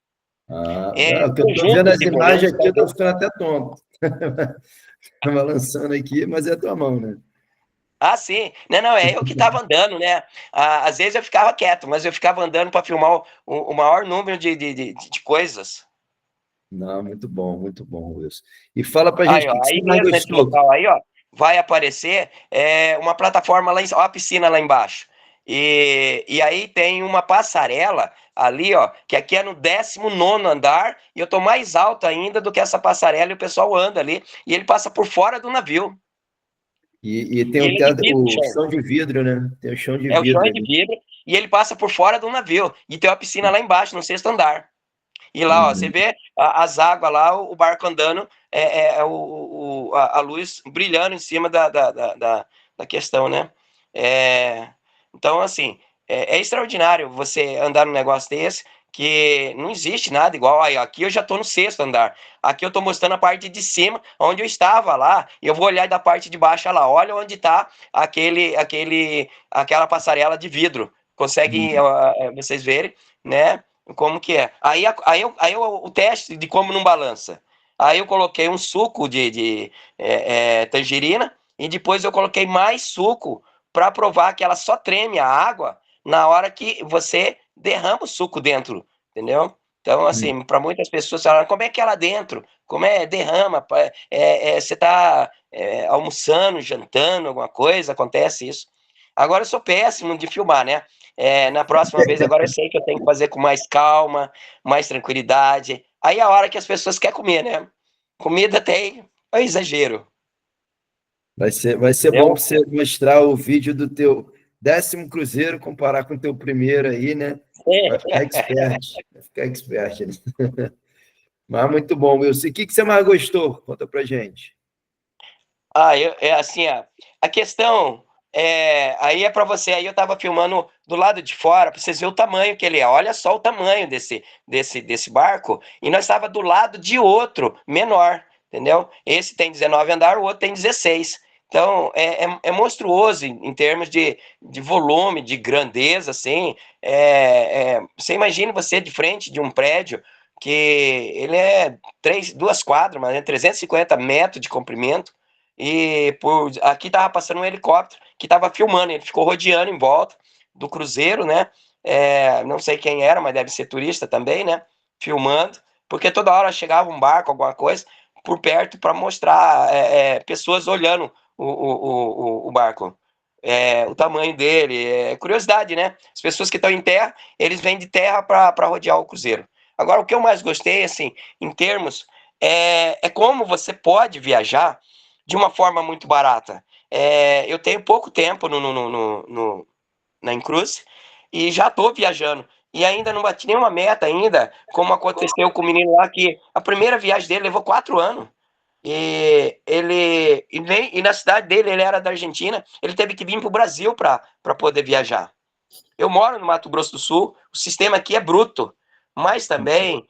Ah, É, não, que eu estou vendo conjuntos as de imagens boleiros aqui, eu estou também. ficando até tonto. Tá balançando aqui, mas é a tua mão, né? Ah, sim. Não, não, é eu que estava andando, né? Às vezes eu ficava quieto, mas eu ficava andando para filmar o maior número de coisas. Não, muito bom, Wilson. E fala pra gente Aí, o ó, que que você aí mais mesmo nesse gostou. local aí, ó, vai aparecer uma plataforma lá, ó, a piscina lá embaixo. E aí tem uma passarela ali, ó, que aqui é no 19º andar, e eu tô mais alto ainda do que essa passarela, e o pessoal anda ali, e ele passa por fora do navio. E tem E o ele é de teto, vidro, o chão. chão de vidro, né? Tem o chão de É, o chão vidro é de ali. vidro, e ele passa por fora do navio. E tem uma piscina lá embaixo, no 6º andar. E lá, ó, você Uhum. vê as águas lá, o barco andando, a luz brilhando em cima da questão, né? É, então, assim, é extraordinário você andar num negócio desse, que não existe nada igual. Aí, aqui eu já estou no 6º andar. Aqui eu estou mostrando a parte de cima, onde eu estava lá, e eu vou olhar da parte de baixo lá. Olha onde está aquela passarela de vidro. Conseguem vocês verem, né? Como que é? O teste de como não balança. Aí eu coloquei um suco de tangerina e depois eu coloquei mais suco para provar que ela só treme a água na hora que você derrama o suco dentro, entendeu? Então, Uhum. assim, para muitas pessoas falaram, como é que é lá dentro? Como é? Derrama? Você está almoçando, jantando, alguma coisa, acontece isso. Agora eu sou péssimo de filmar, né? Na próxima vez, agora eu sei que eu tenho que fazer com mais calma, mais tranquilidade. Aí é a hora que as pessoas querem comer, né? Comida tem é um exagero, Vai ser bom entendeu? para você mostrar o vídeo do teu 10º Cruzeiro, comparar com o teu primeiro aí, né? Vai ficar expert. Vai ficar expert, né? Mas muito bom, Wilson. E o que que você mais gostou? Conta pra gente. É assim, a questão aí é para você. Aí eu tava filmando do lado de fora para vocês verem o tamanho que ele é. Olha só o tamanho desse barco. E nós estava do lado de outro menor, entendeu? Esse tem 19 andar, o outro tem 16. Então é monstruoso em termos de volume, de grandeza, assim. Você imagina você de frente de um prédio que ele é 2 quadras, mas é 350 metros de comprimento. E aqui tava passando um helicóptero que tava filmando, ele ficou rodeando em volta do cruzeiro, né? Não sei quem era, mas deve ser turista também, né? Filmando, porque toda hora chegava um barco, alguma coisa, por perto para mostrar pessoas olhando o barco. O tamanho dele, curiosidade, né? As pessoas que estão em terra, eles vêm de terra para rodear o cruzeiro. Agora, o que eu mais gostei, assim, em termos, é como você pode viajar de uma forma muito barata. Eu tenho pouco tempo na Encruz e já estou viajando. E ainda não bati nenhuma meta ainda, como aconteceu com o menino lá, que a primeira viagem dele levou 4 anos. E na cidade dele, ele era da Argentina, ele teve que vir para o Brasil para poder viajar. Eu moro no Mato Grosso do Sul, o sistema aqui é bruto, mas também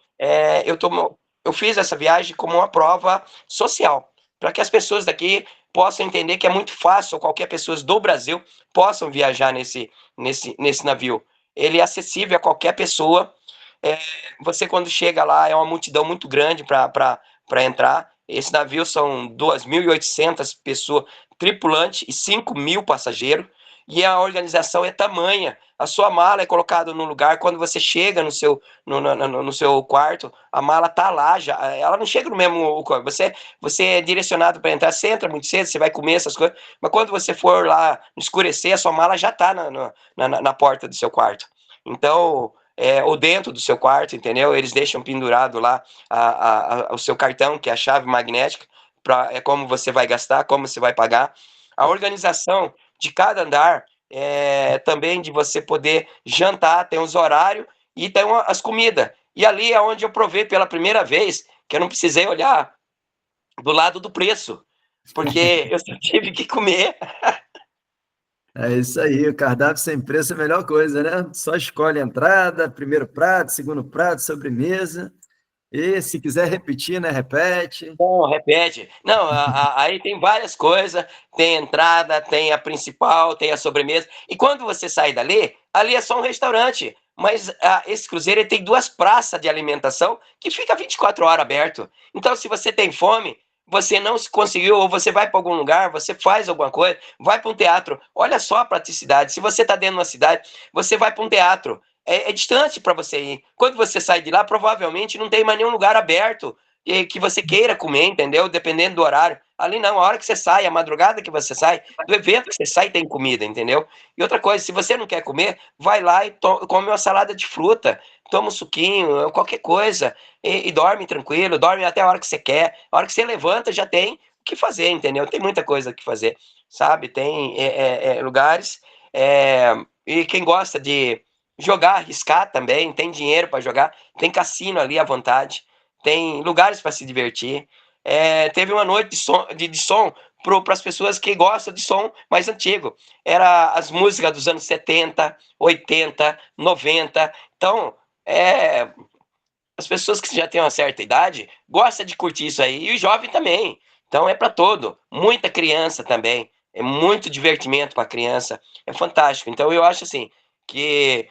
eu fiz essa viagem como uma prova social, para que as pessoas daqui possam entender que é muito fácil, qualquer pessoa do Brasil possam viajar nesse navio. Ele é acessível a qualquer pessoa. É, Você, quando chega lá, é uma multidão muito grande para entrar. Esse navio são 2.800 pessoas tripulantes e 5.000 passageiros. E a organização é tamanha. A sua mala é colocada no lugar. Quando você chega no seu quarto, a mala tá lá já. Ela não chega no mesmo. Você é direcionado para entrar. Você entra muito cedo, você vai comer essas coisas. Mas quando você for lá no escurecer, a sua mala já tá na porta do seu quarto. Então, ou dentro do seu quarto, entendeu? Eles deixam pendurado lá o seu cartão, que é a chave magnética, como você vai gastar, como você vai pagar. A organização de cada andar, também de você poder jantar, tem os horários e tem as comidas. E ali é onde eu provei pela primeira vez que eu não precisei olhar do lado do preço, porque eu só tive que comer. É isso aí, o cardápio sem preço é a melhor coisa, né? Só escolhe a entrada, primeiro prato, segundo prato, sobremesa. E se quiser repetir, né? Repete. Não, repete. Não, aí tem várias coisas, tem a entrada, tem a principal, tem a sobremesa. E quando você sai dali, ali é só um restaurante. Mas esse cruzeiro ele tem 2 praças de alimentação que fica 24 horas aberto. Então, se você tem fome, você não conseguiu, ou você vai para algum lugar, você faz alguma coisa, vai para um teatro. Olha só a praticidade. Se você está dentro de uma cidade, você vai para um teatro. É distante para você ir. Quando você sai de lá, provavelmente não tem mais nenhum lugar aberto que você queira comer, entendeu? Dependendo do horário. Ali não, a hora que você sai, a madrugada que você sai, do evento que você sai, tem comida, entendeu? E outra coisa, se você não quer comer, vai lá e come uma salada de fruta, toma um suquinho, qualquer coisa, e dorme tranquilo, dorme até a hora que você quer. A hora que você levanta, já tem o que fazer, entendeu? Tem muita coisa que fazer, sabe? Tem lugares, e quem gosta de jogar, arriscar também, tem dinheiro para jogar, tem cassino ali à vontade, tem lugares para se divertir. Teve uma noite de som para as pessoas que gostam de som mais antigo. Era as músicas dos anos 70, 80, 90. Então, as pessoas que já têm uma certa idade gostam de curtir isso aí. E o jovem também. Então, é para todo. Muita criança também. É muito divertimento para a criança. É fantástico. Então, eu acho assim, que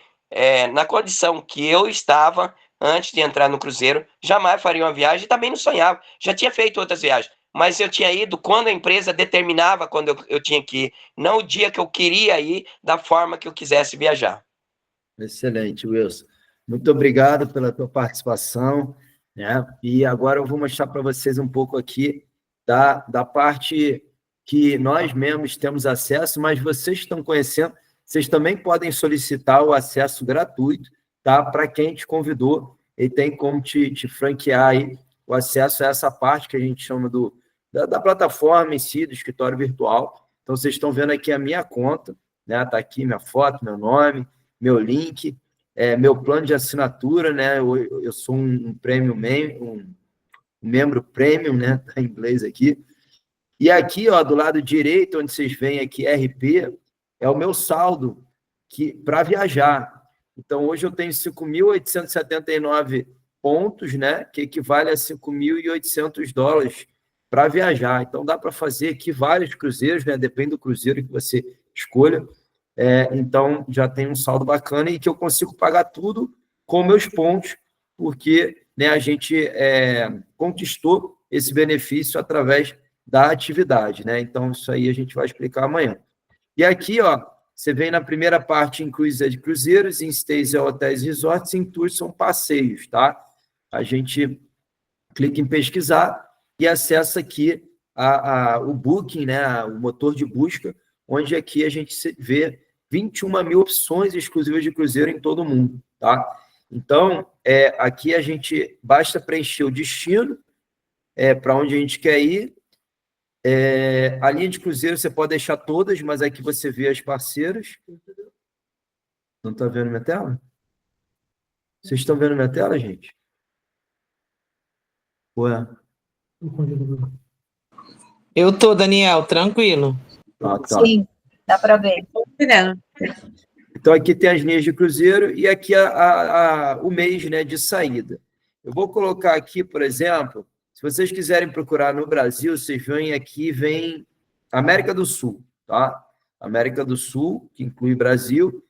na condição que eu estava antes de entrar no cruzeiro, jamais faria uma viagem e também não sonhava. Já tinha feito outras viagens, mas eu tinha ido quando a empresa determinava quando eu tinha que ir, não o dia que eu queria ir, da forma que eu quisesse viajar. Excelente, Wilson. Muito obrigado pela tua participação, né? E agora eu vou mostrar para vocês um pouco aqui da parte que nós mesmos temos acesso, mas vocês estão conhecendo, vocês também podem solicitar o acesso gratuito, tá? Para quem te convidou, ele tem como te franquear aí o acesso a essa parte que a gente chama da plataforma em si, do escritório virtual. Então, vocês estão vendo aqui a minha conta, né? Está aqui minha foto, meu nome, meu link, meu plano de assinatura, né? Eu sou um membro premium, né? Está em inglês aqui. E aqui, ó, do lado direito, onde vocês veem aqui RP, é o meu saldo para viajar. Então, hoje eu tenho 5.879 pontos, né, que equivale a 5.800 dólares para viajar. Então, dá para fazer aqui vários cruzeiros, né, depende do cruzeiro que você escolha. Então, já tem um saldo bacana e que eu consigo pagar tudo com meus pontos, porque, né, a gente conquistou esse benefício através da atividade, né? Então, isso aí a gente vai explicar amanhã. E aqui, ó, você vem na primeira parte, em cruise é de cruzeiros, em stays é hotéis e resorts, em tours são passeios, tá? A gente clica em pesquisar e acessa aqui o Booking, né? O motor de busca, onde aqui a gente vê 21 mil opções exclusivas de cruzeiro em todo o mundo, tá? Então, aqui a gente basta preencher o destino, para onde a gente quer ir. A linha de cruzeiro você pode deixar todas, mas aqui você vê as parceiras. Não está vendo minha tela? Vocês estão vendo minha tela, gente? Ué? Eu tô, Daniel, tranquilo. Ah, tá. Sim, dá para ver. Então, aqui tem as linhas de cruzeiro e aqui o mês, né, de saída. Eu vou colocar aqui, por exemplo, se vocês quiserem procurar no Brasil, vocês vêm aqui, vem América do Sul, tá? América do Sul, que inclui Brasil.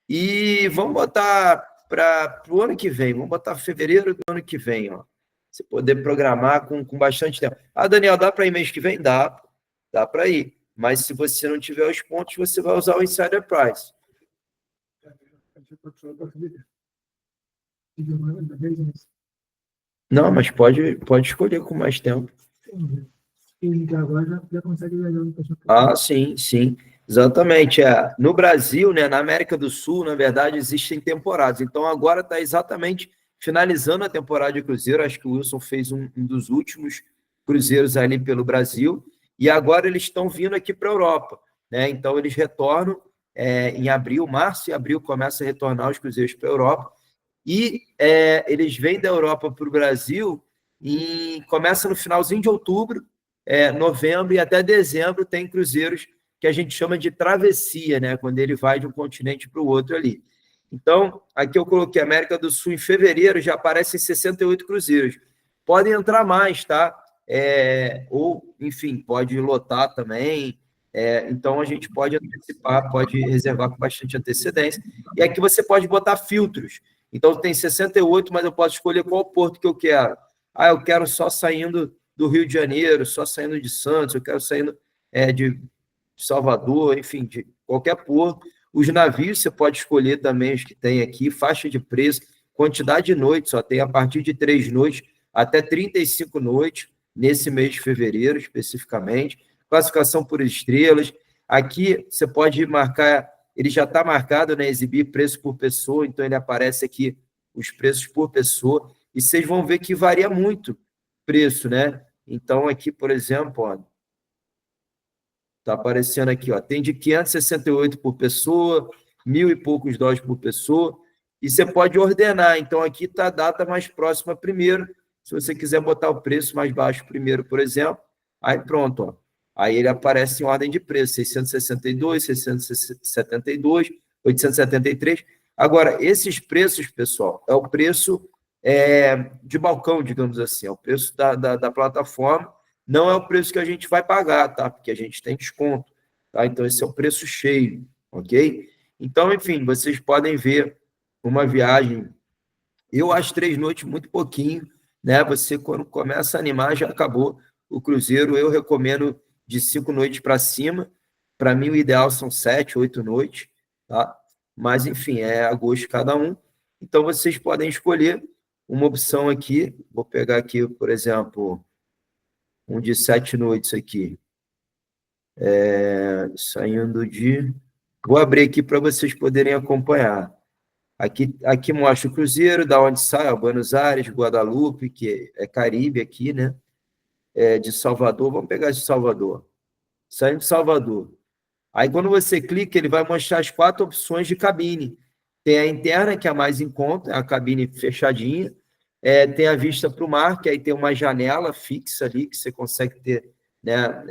E vamos botar para o ano que vem, vamos botar fevereiro do ano que vem, ó. Você poder programar com bastante tempo. Ah, Daniel, dá para ir mês que vem? Dá para ir. Mas se você não tiver os pontos, você vai usar o Insider Price. Não, mas pode escolher com mais tempo. Ah, sim, sim. Exatamente. No Brasil, né, na América do Sul, na verdade, existem temporadas. Então, agora está exatamente finalizando a temporada de cruzeiro. Acho que o Wilson fez um dos últimos cruzeiros ali pelo Brasil. E agora eles estão vindo aqui para a Europa, né? Então, eles retornam em abril, março e abril começa a retornar os cruzeiros para a Europa. E eles vêm da Europa para o Brasil e começa no finalzinho de outubro, novembro e até dezembro tem cruzeiros que a gente chama de travessia, né? Quando ele vai de um continente para o outro ali. Então, aqui eu coloquei América do Sul em fevereiro, já aparecem 68 cruzeiros. Podem entrar mais, tá? Ou, enfim, pode lotar também. Então, a gente pode antecipar, pode reservar com bastante antecedência. E aqui você pode botar filtros. Então, tem 68, mas eu posso escolher qual porto que eu quero. Eu quero só saindo do Rio de Janeiro, só saindo de Santos, eu quero saindo de Salvador, enfim, de qualquer porto. Os navios você pode escolher também os que tem aqui, faixa de preço, quantidade de noites, só tem a partir de 3 noites até 35 noites, nesse mês de fevereiro especificamente. Classificação por estrelas. Aqui você pode marcar, ele já está marcado, né? Exibir preço por pessoa, então ele aparece aqui os preços por pessoa, e vocês vão ver que varia muito o preço, né? Então, aqui, por exemplo, ó, está aparecendo aqui, ó, tem de 568 por pessoa, 1.000 e poucos dólares por pessoa, e você pode ordenar. Então, aqui está a data mais próxima primeiro. Se você quiser botar o preço mais baixo primeiro, por exemplo, aí pronto, ó. Aí ele aparece em ordem de preço, 662, 672, 873. Agora, esses preços, pessoal, é o preço de balcão, digamos assim, é o preço da plataforma, não é o preço que a gente vai pagar, tá? Porque a gente tem desconto, tá? Então, esse é o preço cheio, ok? Então, enfim, vocês podem ver uma viagem, eu acho 3 noites muito pouquinho, né? Você, quando começa a animar, já acabou o cruzeiro. Eu recomendo de 5 noites para cima. Para mim, o ideal são 7, 8 noites, tá? Mas, enfim, é a gosto de cada um. Então, vocês podem escolher uma opção aqui. Vou pegar aqui, por exemplo, um de 7 noites aqui. Saindo de... Vou abrir aqui para vocês poderem acompanhar. Aqui mostra o cruzeiro, da onde sai, Buenos Aires, Guadalupe, que é Caribe aqui, né? De Salvador, vamos pegar de Salvador. Saindo de Salvador. Aí, quando você clica, ele vai mostrar as 4 opções de cabine. Tem a interna, que é a mais em conta, a cabine fechadinha. Tem a vista para o mar, que aí tem uma janela fixa ali, que você consegue ter, né,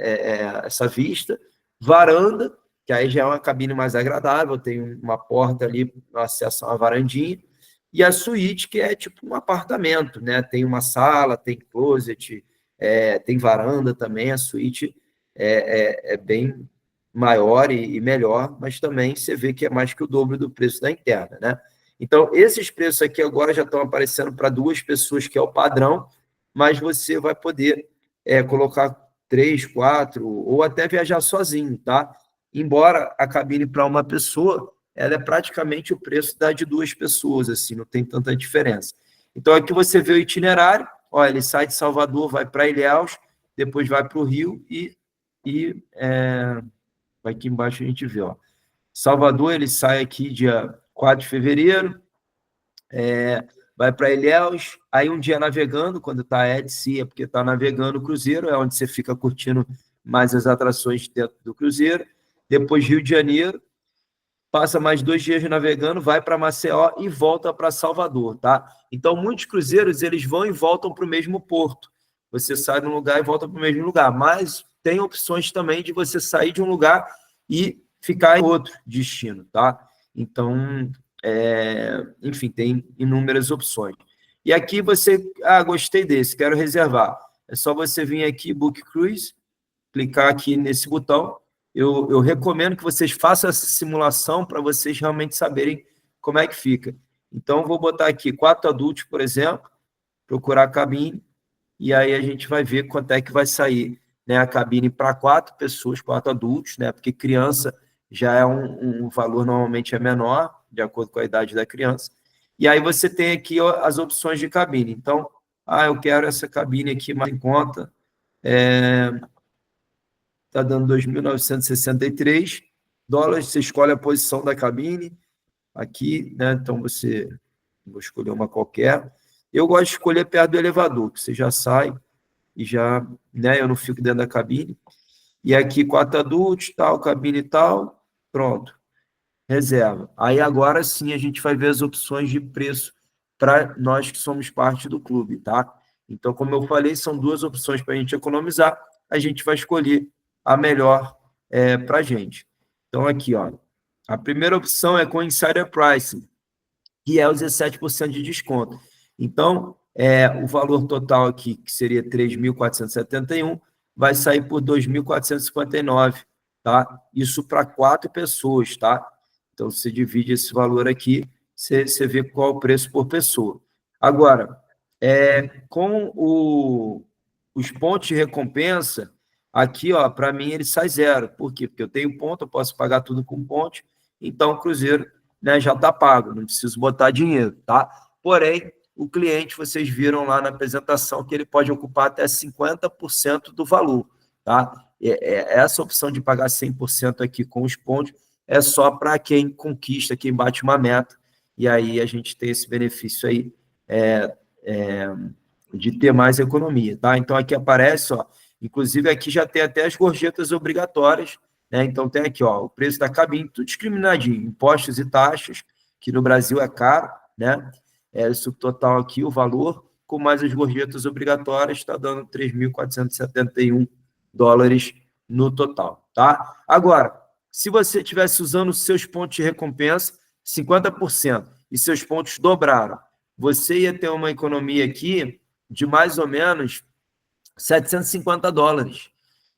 essa vista. Varanda, que aí já é uma cabine mais agradável, tem uma porta ali, no acesso a uma varandinha. E a suíte, que é tipo um apartamento, né? Tem uma sala, tem closet, tem varanda também. A suíte é bem maior e melhor, mas também você vê que é mais que o dobro do preço da interna, né? Então, esses preços aqui agora já estão aparecendo para 2 pessoas, que é o padrão, mas você vai poder colocar 3, 4, ou até viajar sozinho, tá? Embora a cabine para uma pessoa, ela é praticamente o preço da de 2 pessoas, assim, não tem tanta diferença. Então, aqui você vê o itinerário, ó, ele sai de Salvador, vai para Ilhéus, depois vai para o Rio aqui embaixo a gente vê, ó. Salvador, ele sai aqui dia 4 de fevereiro, vai para Ilhéus, aí um dia navegando, quando está é porque está navegando o cruzeiro, é onde você fica curtindo mais as atrações dentro do cruzeiro. Depois Rio de Janeiro, passa mais 2 dias navegando, vai para Maceió e volta para Salvador, tá? Então, muitos cruzeiros, eles vão e voltam para o mesmo porto. Você sai de um lugar e volta para o mesmo lugar, mas tem opções também de você sair de um lugar e ficar em outro destino, tá? Então, enfim, tem inúmeras opções. E aqui você, gostei desse, quero reservar. É só você vir aqui, Book Cruise, clicar aqui nesse botão. Eu recomendo que vocês façam essa simulação para vocês realmente saberem como é que fica. Então, vou botar aqui 4 adultos, por exemplo, procurar a cabine, e aí a gente vai ver quanto é que vai sair, né, a cabine para 4 pessoas, 4 adultos, né, porque criança já é um valor normalmente menor, de acordo com a idade da criança. E aí você tem aqui as opções de cabine. Então, eu quero essa cabine aqui mais em conta, está dando 2.963 dólares, você escolhe a posição da cabine, aqui, né, então vou escolher uma qualquer. Eu gosto de escolher perto do elevador, que você já sai e já, né, eu não fico dentro da cabine. E aqui 4 adultos, tal, cabine e tal, pronto, reserva. Aí agora sim a gente vai ver as opções de preço para nós que somos parte do clube, tá? Então, como eu falei, são duas opções para a gente economizar, a gente vai escolher a melhor para a gente. Então, aqui, ó, a primeira opção é com Insider Pricing, que é os 17% de desconto. Então, o valor total aqui, que seria 3.471, vai sair por 2.459, tá? Isso para 4 pessoas, tá? Então, você divide esse valor aqui, você vê qual o preço por pessoa. Agora, com os pontos de recompensa, aqui, ó, para mim, ele sai zero. Por quê? Porque eu tenho ponto, eu posso pagar tudo com ponto, então o Cruzeiro, né, já está pago, não preciso botar dinheiro, tá? Porém, o cliente, vocês viram lá na apresentação que ele pode ocupar até 50% do valor, tá? Essa opção de pagar 100% aqui com os pontos é só para quem conquista, quem bate uma meta, e aí a gente tem esse benefício aí de ter mais economia, tá? Então, aqui aparece, ó, inclusive aqui já tem até as gorjetas obrigatórias, né? Então, tem aqui, ó, o preço da cabine, tudo discriminadinho, impostos e taxas, que no Brasil é caro, né? Isso total aqui, o valor, com mais as gorjetas obrigatórias, está dando 3.471 dólares no total, tá? Agora, se você estivesse usando os seus pontos de recompensa, 50%, e seus pontos dobraram, você ia ter uma economia aqui de mais ou menos 750 dólares.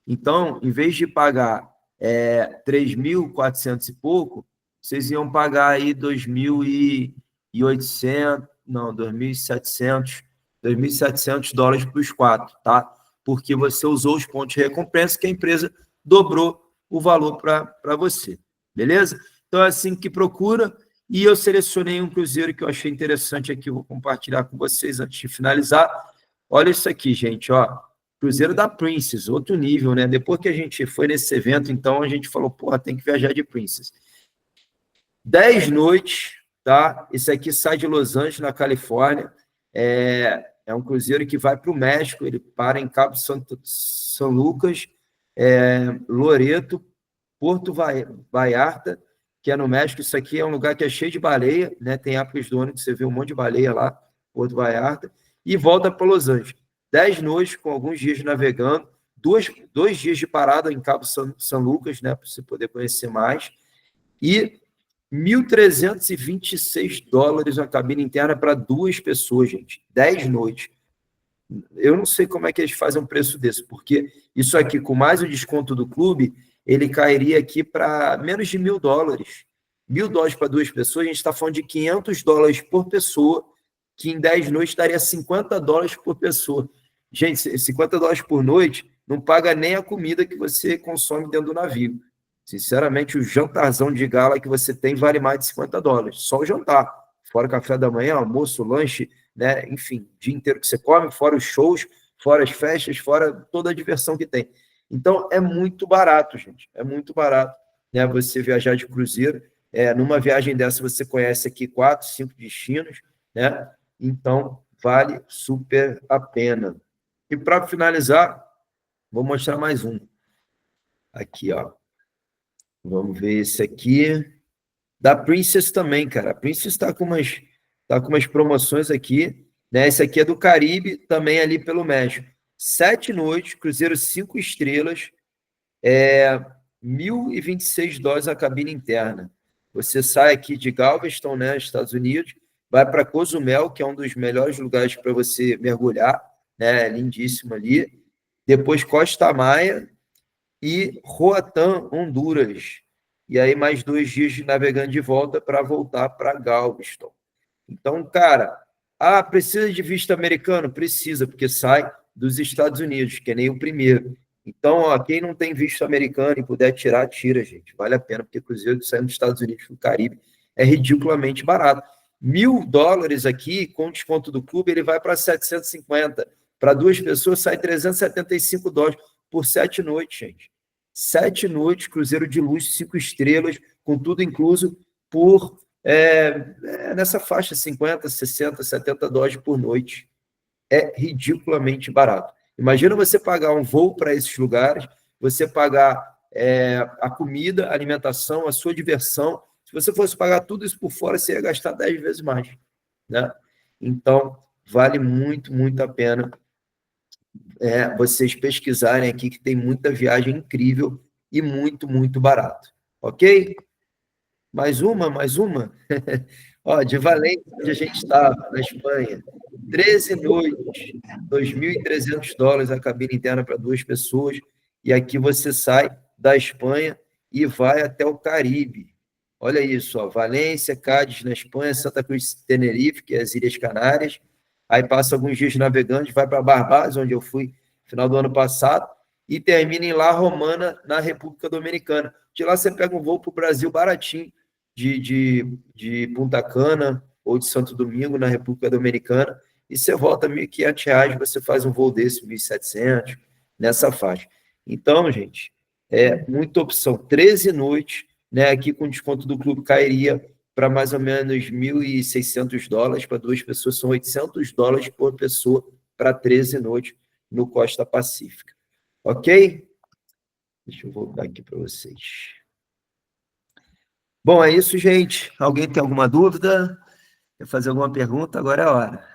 Então, em vez de pagar 3.400 e pouco, vocês iam pagar aí 2.800, não, 2.700 dólares para os 4, tá? Porque você usou os pontos de recompensa que a empresa dobrou o valor para você, beleza? Então, é assim que procura, e eu selecionei um cruzeiro que eu achei interessante aqui, vou compartilhar com vocês antes de finalizar. Olha isso aqui, gente, ó. Cruzeiro da Princess, outro nível, né? Depois que a gente foi nesse evento, então a gente falou, porra, tem que viajar de Princess. 10 noites, tá? Esse aqui sai de Los Angeles, na Califórnia. É um cruzeiro que vai para o México, ele para em Cabo São Lucas, Loreto, Porto Vallarta, que é no México. Isso aqui é um lugar que é cheio de baleia, né? Tem épocas do ano que você vê um monte de baleia lá, Porto Vallarta, e volta para Los Angeles. 10 noites, com alguns dias navegando, 2 dias de parada em Cabo São Lucas, né, para você poder conhecer mais, e 1.326 dólares a cabine interna para 2 pessoas, gente. 10 noites. Eu não sei como é que eles fazem um preço desse, porque isso aqui, com mais o desconto do clube, ele cairia aqui para menos de 1.000 dólares. 1.000 dólares para 2 pessoas, a gente está falando de 500 dólares por pessoa, que em 10 noites daria 50 dólares por pessoa. Gente, 50 dólares por noite não paga nem a comida que você consome dentro do navio. Sinceramente, o jantarzão de gala que você tem vale mais de 50 dólares. Só o jantar. Fora o café da manhã, almoço, lanche, né? Enfim, o dia inteiro que você come, fora os shows, fora as festas, fora toda a diversão que tem. Então, é muito barato, gente. É muito barato, né? Você viajar de cruzeiro. Numa viagem dessa, você conhece aqui 4, 5 destinos, né? Então, vale super a pena. E para finalizar, vou mostrar mais um. Aqui, ó. Vamos ver esse aqui. Da Princess também, cara. A Princess está com umas promoções aqui, né? Esse aqui é do Caribe, também ali pelo México. 7 noites, cruzeiro 5 estrelas, 1.026 dólares a cabine interna. Você sai aqui de Galveston, né, Estados Unidos, vai para Cozumel, que é um dos melhores lugares para você mergulhar, né? Lindíssimo ali. Depois Costa Maia e Roatán, Honduras. E aí mais 2 dias de navegando de volta para voltar para Galveston. Então, cara, precisa de visto americano? Precisa, porque sai dos Estados Unidos, que é nem o primeiro. Então, ó, quem não tem visto americano e puder tirar, tira, gente. Vale a pena, porque cruzeiro saindo dos Estados Unidos para o Caribe é ridiculamente barato. 1.000 dólares aqui, com desconto do clube, ele vai para 750. Para 2 pessoas, sai 375 dólares por 7 noites, gente. 7 noites, cruzeiro de luxo, 5 estrelas, com tudo incluso, por nessa faixa, 50, 60, 70 dólares por noite. É ridiculamente barato. Imagina você pagar um voo para esses lugares, você pagar a comida, a alimentação, a sua diversão. Se você fosse pagar tudo isso por fora, você ia gastar 10 vezes mais, né? Então, vale muito, muito a pena vocês pesquisarem aqui, que tem muita viagem incrível e muito, muito barato. Ok? Mais uma, mais uma. Ó, de Valência, onde a gente estava, na Espanha, 13 noites, $2.300 a cabine interna para 2 pessoas, e aqui você sai da Espanha e vai até o Caribe. Olha isso, ó, Valência, Cádiz, na Espanha, Santa Cruz, Tenerife, que é as Ilhas Canárias, aí passa alguns dias navegando, vai para Barbados, onde eu fui no final do ano passado, e termina em La Romana, na República Dominicana. De lá você pega um voo para o Brasil baratinho, de Punta Cana ou de Santo Domingo, na República Dominicana, e você volta R$ 1.500, você faz um voo desse, 1.700, nessa faixa. Então, gente, muita opção. 13 noites, né, aqui com desconto do clube cairia para mais ou menos $1.600, para 2 pessoas, são $800 por pessoa para 13 noites no Costa Pacífica. Ok? Deixa eu voltar aqui para vocês. Bom, é isso, gente. Alguém tem alguma dúvida? Quer fazer alguma pergunta? Agora é a hora.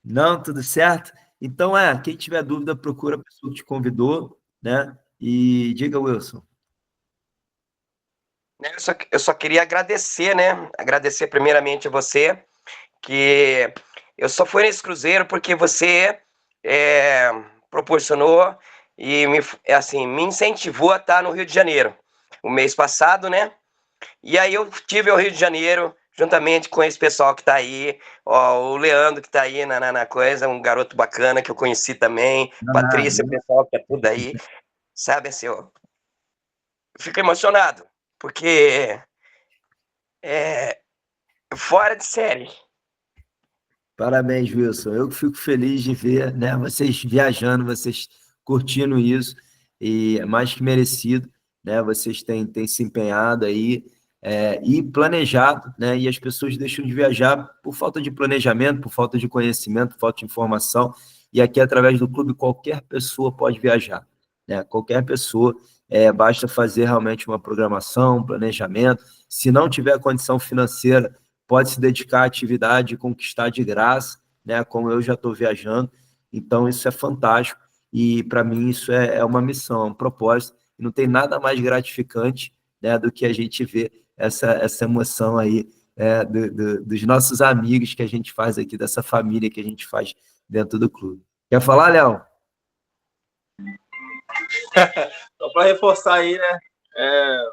Não, tudo certo? Então, quem tiver dúvida, procura a pessoa que te convidou, né? E diga, Wilson. Eu só queria agradecer, né? Agradecer primeiramente a você, que eu só fui nesse cruzeiro porque você proporcionou e me incentivou a estar no Rio de Janeiro o mês passado, né? E aí eu tive o Rio de Janeiro juntamente com esse pessoal que tá aí, ó, o Leandro que tá aí na coisa, um garoto bacana que eu conheci também, Patrícia, o pessoal que tá tudo aí, sabe, assim, eu fico emocionado, porque é fora de série. Parabéns, Wilson. Eu que fico feliz de ver, né, vocês viajando, vocês curtindo isso, e é mais que merecido, né? Vocês têm se empenhado aí e planejado, né? E as pessoas deixam de viajar por falta de planejamento, por falta de conhecimento, por falta de informação. E aqui, através do clube, qualquer pessoa pode viajar, né? Qualquer pessoa, basta fazer realmente uma programação, um planejamento. Se não tiver condição financeira, pode se dedicar à atividade e conquistar de graça, né? Como eu já estou viajando. Então, isso é fantástico. E, para mim, isso é uma missão, um propósito. E não tem nada mais gratificante, né, do que a gente ver essa emoção aí dos nossos amigos que a gente faz aqui, dessa família que a gente faz dentro do clube. Quer falar, Léo? Só para reforçar aí, né?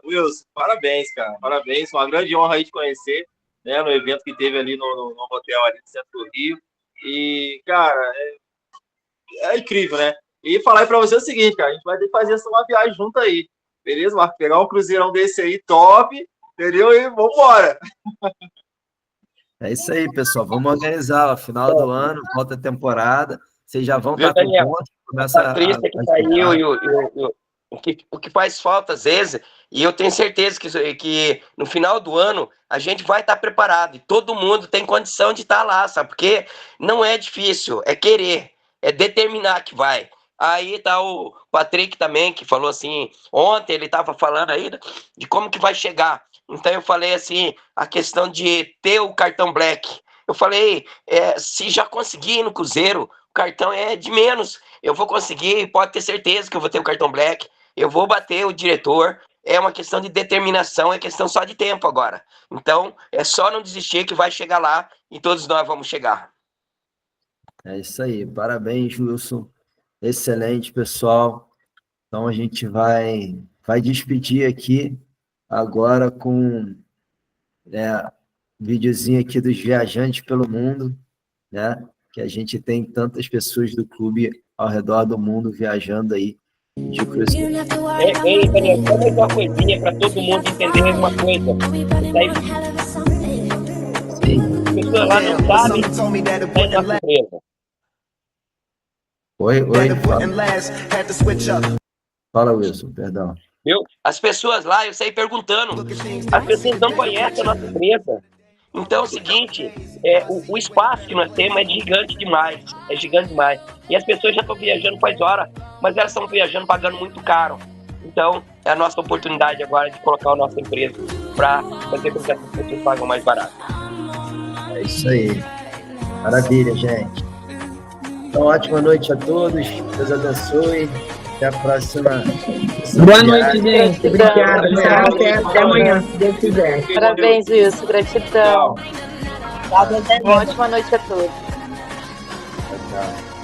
Wilson, parabéns, cara. Parabéns, uma grande honra aí te conhecer, né? No evento que teve ali no hotel ali no centro do Rio. E, cara, é incrível, né? E falar aí para você o seguinte, cara, a gente vai ter que fazer essa uma viagem junto aí, beleza, Marco? Pegar um cruzeirão desse aí, top, entendeu? E vambora! É isso aí, pessoal. Vamos organizar, ó, final do ano, volta a temporada. Vocês já vão estar com ponto, começa a Patrícia que saiu e o que faz falta às vezes, e eu tenho certeza que no final do ano a gente vai estar preparado, e todo mundo tem condição de estar lá, sabe? Porque não é difícil, é querer, é determinar que vai. Aí tá o Patrick também, que falou assim, ontem ele estava falando aí de como que vai chegar. Então eu falei assim, a questão de ter o cartão Black. Eu falei, se já conseguir ir no Cruzeiro, o cartão é de menos. Eu vou conseguir, pode ter certeza que eu vou ter o cartão Black. Eu vou bater o diretor. É uma questão de determinação, é questão só de tempo agora. Então, é só não desistir que vai chegar lá e todos nós vamos chegar. É isso aí. Parabéns, Wilson. Excelente, pessoal. Então, a gente vai despedir aqui agora com videozinho aqui dos viajantes pelo mundo, né? Que a gente tem tantas pessoas do clube ao redor do mundo viajando aí de cruzeiro. Ei, Daniel, como uma coisinha para todo mundo entender uma coisa. As pessoas lá não sabem, é uma surpresa. Oi, fala, Wilson, perdão. Viu? As pessoas lá, eu saí perguntando, as pessoas não conhecem a nossa empresa. Então é o seguinte, o espaço que nós temos é gigante demais, E as pessoas já estão viajando faz hora, mas elas estão viajando pagando muito caro. Então é a nossa oportunidade agora de colocar a nossa empresa para fazer com que as pessoas pagam mais barato. É isso aí. Maravilha, gente. Então, ótima noite a todos. Deus abençoe. Até a próxima. Boa noite, gente. Obrigada. Até amanhã, se Deus quiser. Parabéns, Wilson. Gratidão. Tchau. Uma ótima noite a todos. Tchau.